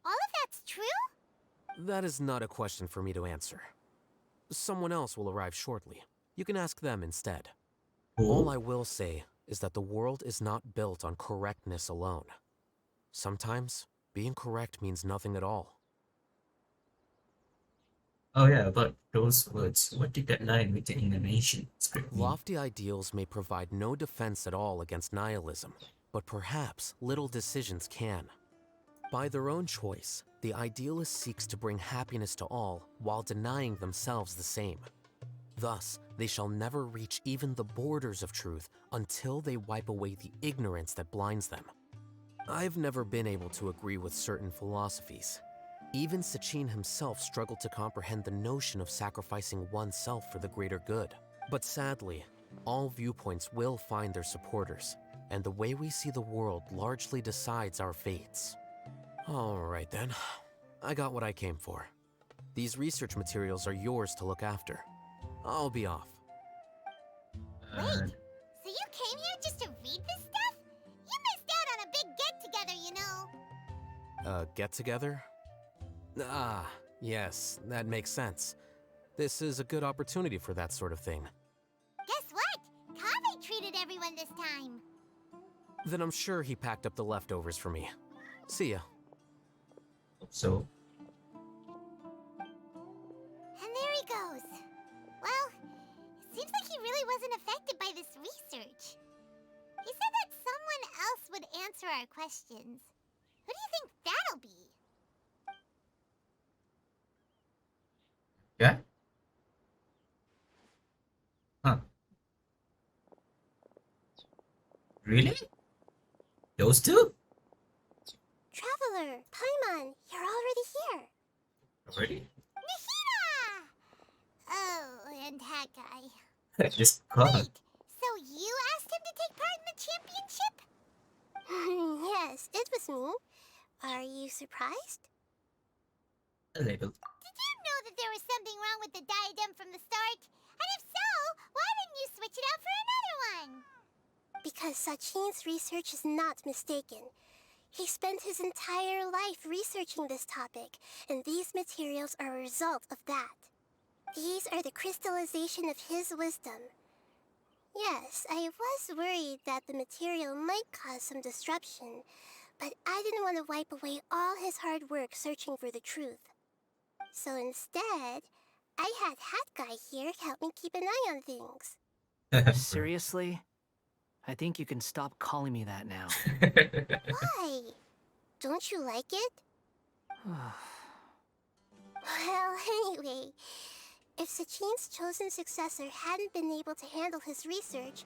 All of that's true? That is not a question for me to answer. Someone else will arrive shortly. You can ask them instead. All I will say is that the world is not built on correctness alone. Sometimes, being correct means nothing at all. Oh yeah, about those words. What did that line with the Indonesian script mean? Lofty ideals may provide no defense at all against nihilism, but perhaps little decisions can. By their own choice, the idealist seeks to bring happiness to all while denying themselves the same. Thus, they shall never reach even the borders of truth until they wipe away the ignorance that blinds them. I've never been able to agree with certain philosophies. Even Sachin himself struggled to comprehend the notion of sacrificing oneself for the greater good. But sadly, all viewpoints will find their supporters, and the way we see the world largely decides our fates. Alright then, I got what I came for. These research materials are yours to look after. I'll be off. Wait, so you came here just to read this stuff? You missed out on a big get-together, you know. Get-together? Ah, yes, that makes sense. This is a good opportunity for that sort of thing. Guess what? Kaveh treated everyone this time. Then I'm sure he packed up the leftovers for me. See ya. So, And there he goes. Well, it seems like he really wasn't affected by this research. He said that someone else would answer our questions. Who do you think that'll be? yeah? Huh. Really? Those two? Traveler, Paimon, you're already here. Already? Nahida! Oh, and that guy. Just caught. So you asked him to take part in the championship? Yes, it was me. Are you surprised? A little. Did you know that there was something wrong with the diadem from the start? And if so, why didn't you switch it out for another one? Because Sachin's research is not mistaken. He spent his entire life researching this topic, and these materials are a result of that. These are the crystallization of his wisdom. Yes, I was worried that the material might cause some disruption, But I didn't want to wipe away all his hard work searching for the truth. So instead, I had Hat Guy here help me keep an eye on things. Seriously? I think you can stop calling me that now. Why? Don't you like it? Well, anyway, if Sachin's chosen successor hadn't been able to handle his research,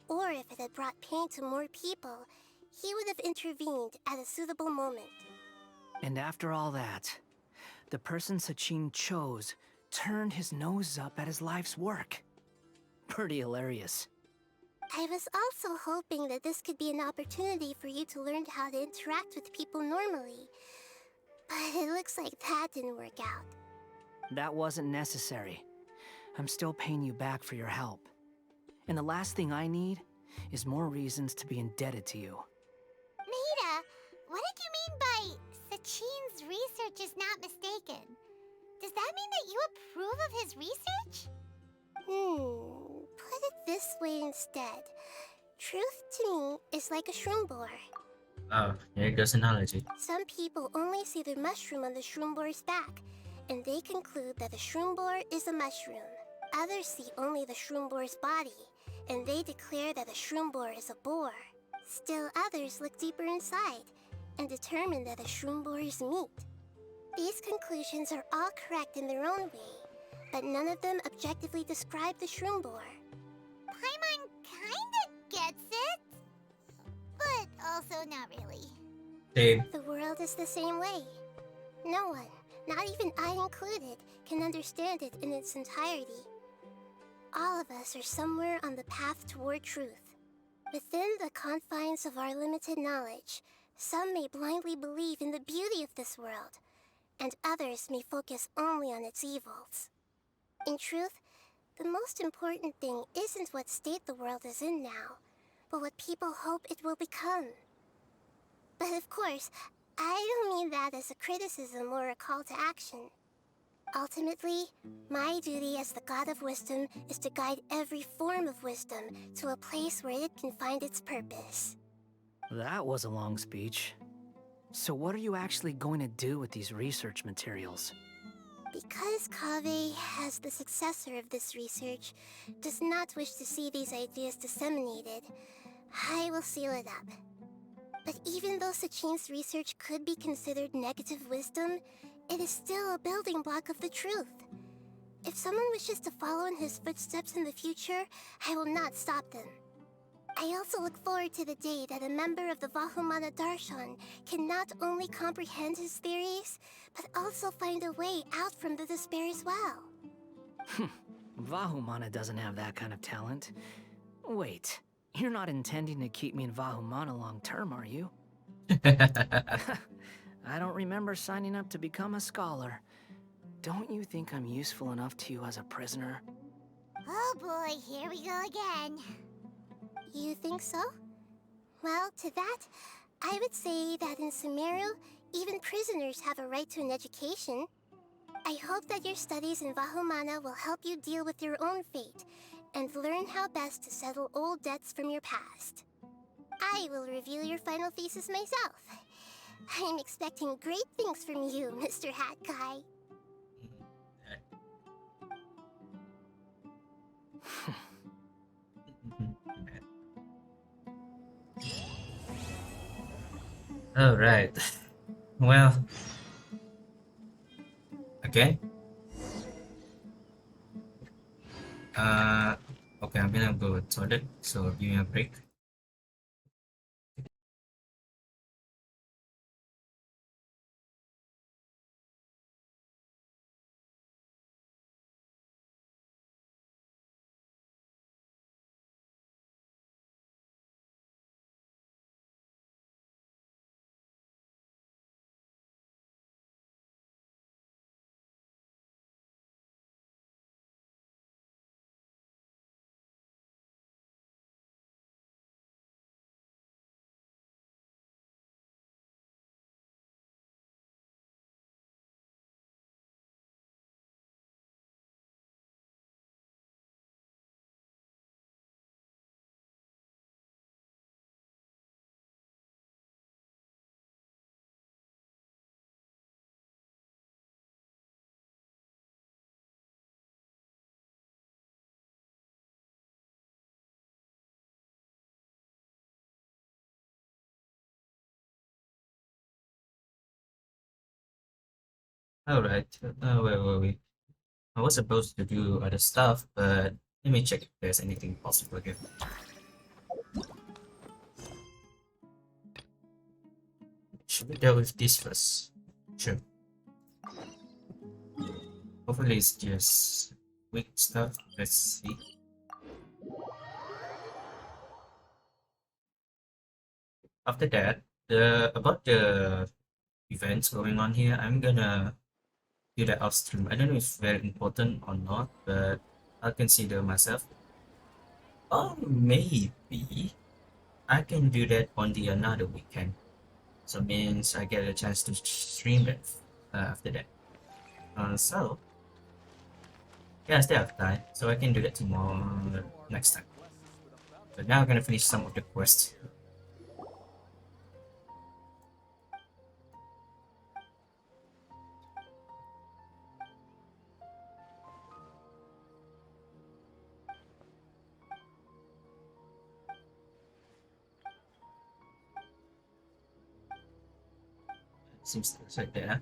or if it had brought pain to more people, he would have intervened at a suitable moment. And after all that, the person Sachin chose turned his nose up at his life's work. Pretty hilarious. I was also hoping that this could be an opportunity for you to learn how to interact with people normally. But it looks like that didn't work out. That wasn't necessary. I'm still paying you back for your help. And the last thing I need is more reasons to be indebted to you. Nita, what did you mean by Sachin's research is not mistaken? Does that mean that you approve of his research? Put it this way instead. Truth to me is like a shroom boar. Oh, here goes analogy. Some people only see the mushroom on the shroom boar's back, and they conclude that the shroom boar is a mushroom. Others see only the shroom boar's body, and they declare that the shroom boar is a boar. Still others look deeper inside, and determine that the shroom boar is meat. These conclusions are all correct in their own way, but none of them objectively describe the shroom boar. Paimon kinda gets it, but also not really. Same. The world is the same way. No one, not even I included, can understand it in its entirety. All of us are somewhere on the path toward truth. Within the confines of our limited knowledge, some may blindly believe in the beauty of this world, and others may focus only on its evils. In truth, the most important thing isn't what state the world is in now, but what people hope it will become. But of course, I don't mean that as a criticism or a call to action. Ultimately, my duty as the God of Wisdom is to guide every form of wisdom to a place where it can find its purpose. That was a long speech. So what are you actually going to do with these research materials? Because Kaveh, as the successor of this research, does not wish to see these ideas disseminated, I will seal it up. But even though Sachin's research could be considered negative wisdom, it is still a building block of the truth. If someone wishes to follow in his footsteps in the future, I will not stop them. I also look forward to the day that a member of the Vahumana Darshan can not only comprehend his theories, but also find a way out from the despair as well. Vahumana doesn't have that kind of talent. Wait, you're not intending to keep me in Vahumana long term, are you? I don't remember signing up to become a scholar. Don't you think I'm useful enough to you as a prisoner? Oh boy, here we go again. You think so? Well, to that, I would say that in Sumeru, even prisoners have a right to an education. I hope that your studies in Vahumana will help you deal with your own fate, and learn how best to settle old debts from your past. I will review your final thesis myself. I'm expecting great things from you, Mr. Hat Guy. All right. Well, okay. Okay, I'm gonna go with toilet, so give me a break. Alright. Wait. I was supposed to do other stuff, but let me check if there's anything possible here. Should we deal with this first? Sure. Hopefully it's just weak stuff. Let's see. After that, about the events going on here, I'm gonna do that off stream. I don't know if it's very important or not, but I'll consider myself. Or maybe I can do that on the another weekend. So means I get a chance to stream that after that. So yeah, I still have time, so I can do that tomorrow next time. But now I'm gonna finish some of the quests. Seems like that, huh?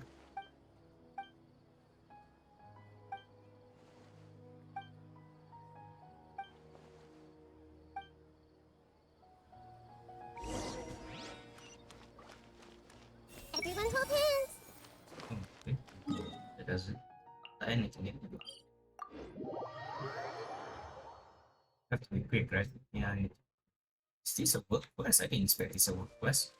Everyone hold hands. Okay. That doesn't anything. Have to be quick, right? Yeah. Is this a work quest? I didn't expect this a work quest.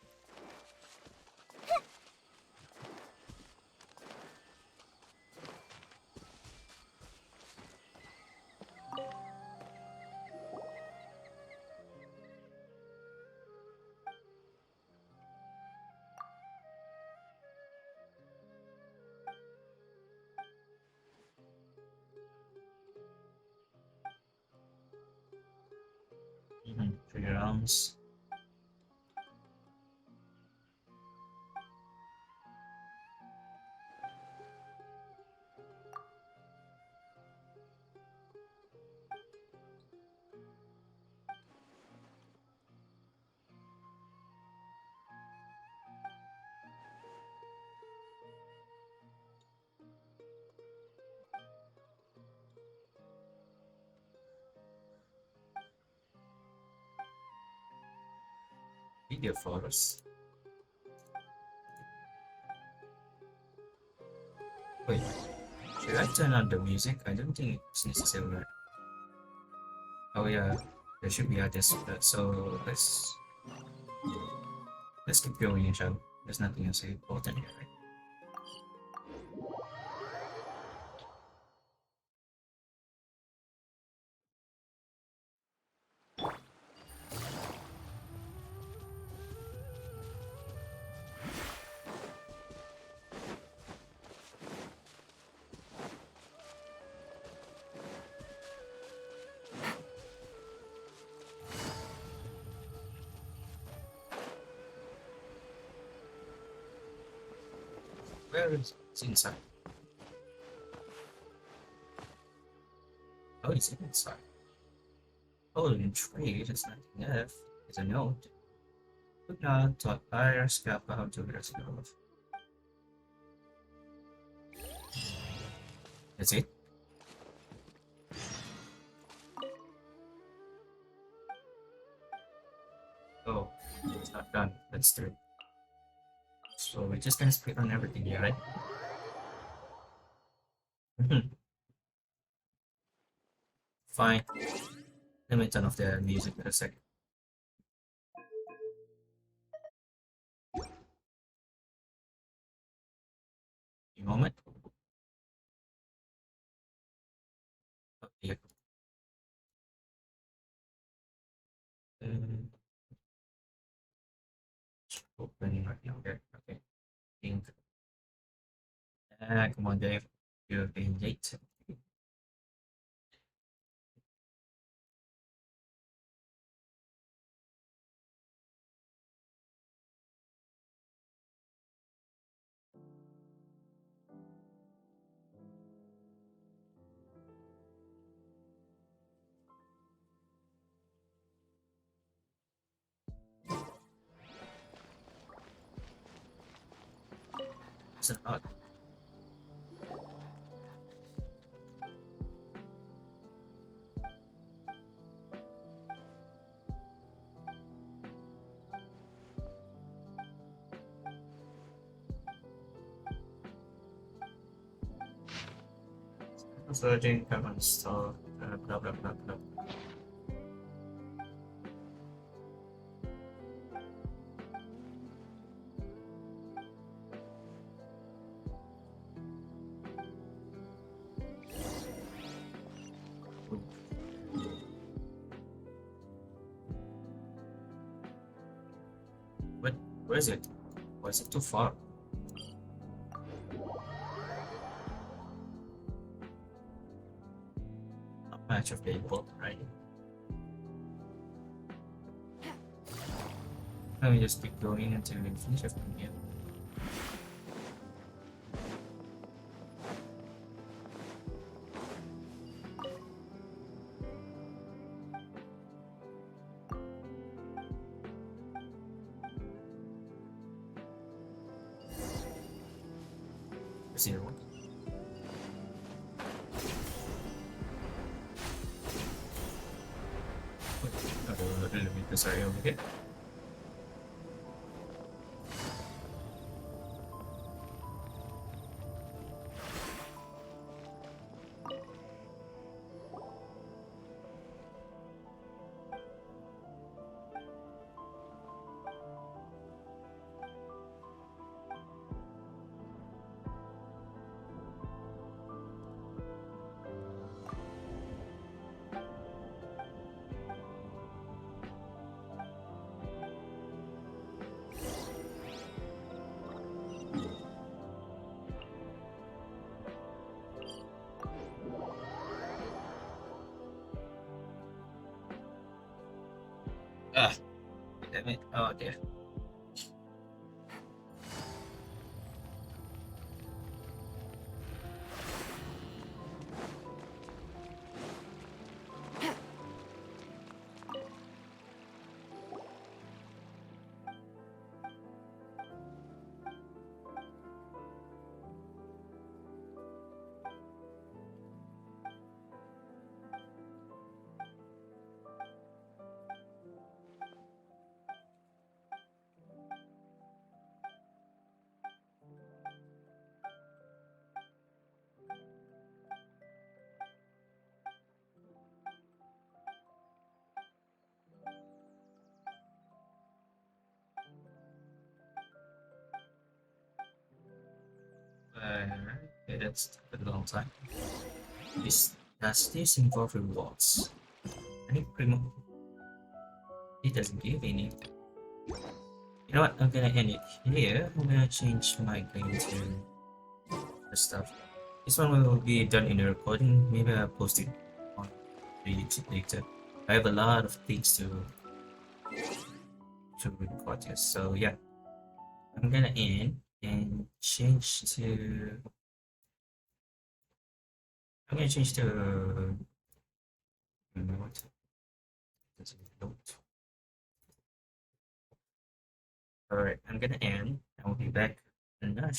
Mm-hmm. 3 rounds. Video photos. Wait, should I turn on the music? I don't think it's necessary. Right? Oh yeah, there should be others. So let's keep going, shall we? There's nothing else important here, right? Where is it's inside? Oh, it's inside. Oh, in trade, it's nothing left. It's a note. Could not taught buyer scalp how to resolve. That's it. Oh, it's not done. That's true. So we're just gonna split on everything here, right? Fine. Let me turn off the music for a second. A moment. Okay. Opening right now. Okay. Think. Come on, Dave. You're being late. It's not. So I didn't come and install blah blah blah blah. What? Where is it? Why is it too far? Not much available, right? Let me just keep going until we finish it from here. Zero. Aduh, lebih besar ya mungkin. Ah, damn it. Oh dear. Okay, that's a long time. Does this involve rewards? Any primo? It doesn't give any. You know what? I'm gonna end it here. I'm gonna change my game to the stuff. This one will be done in the recording. Maybe I'll post it on the YouTube later. I have a lot of things to record here. So yeah, I'm gonna end and change to. I'm gonna change to. What? Alright, I'm gonna end. I will be back in another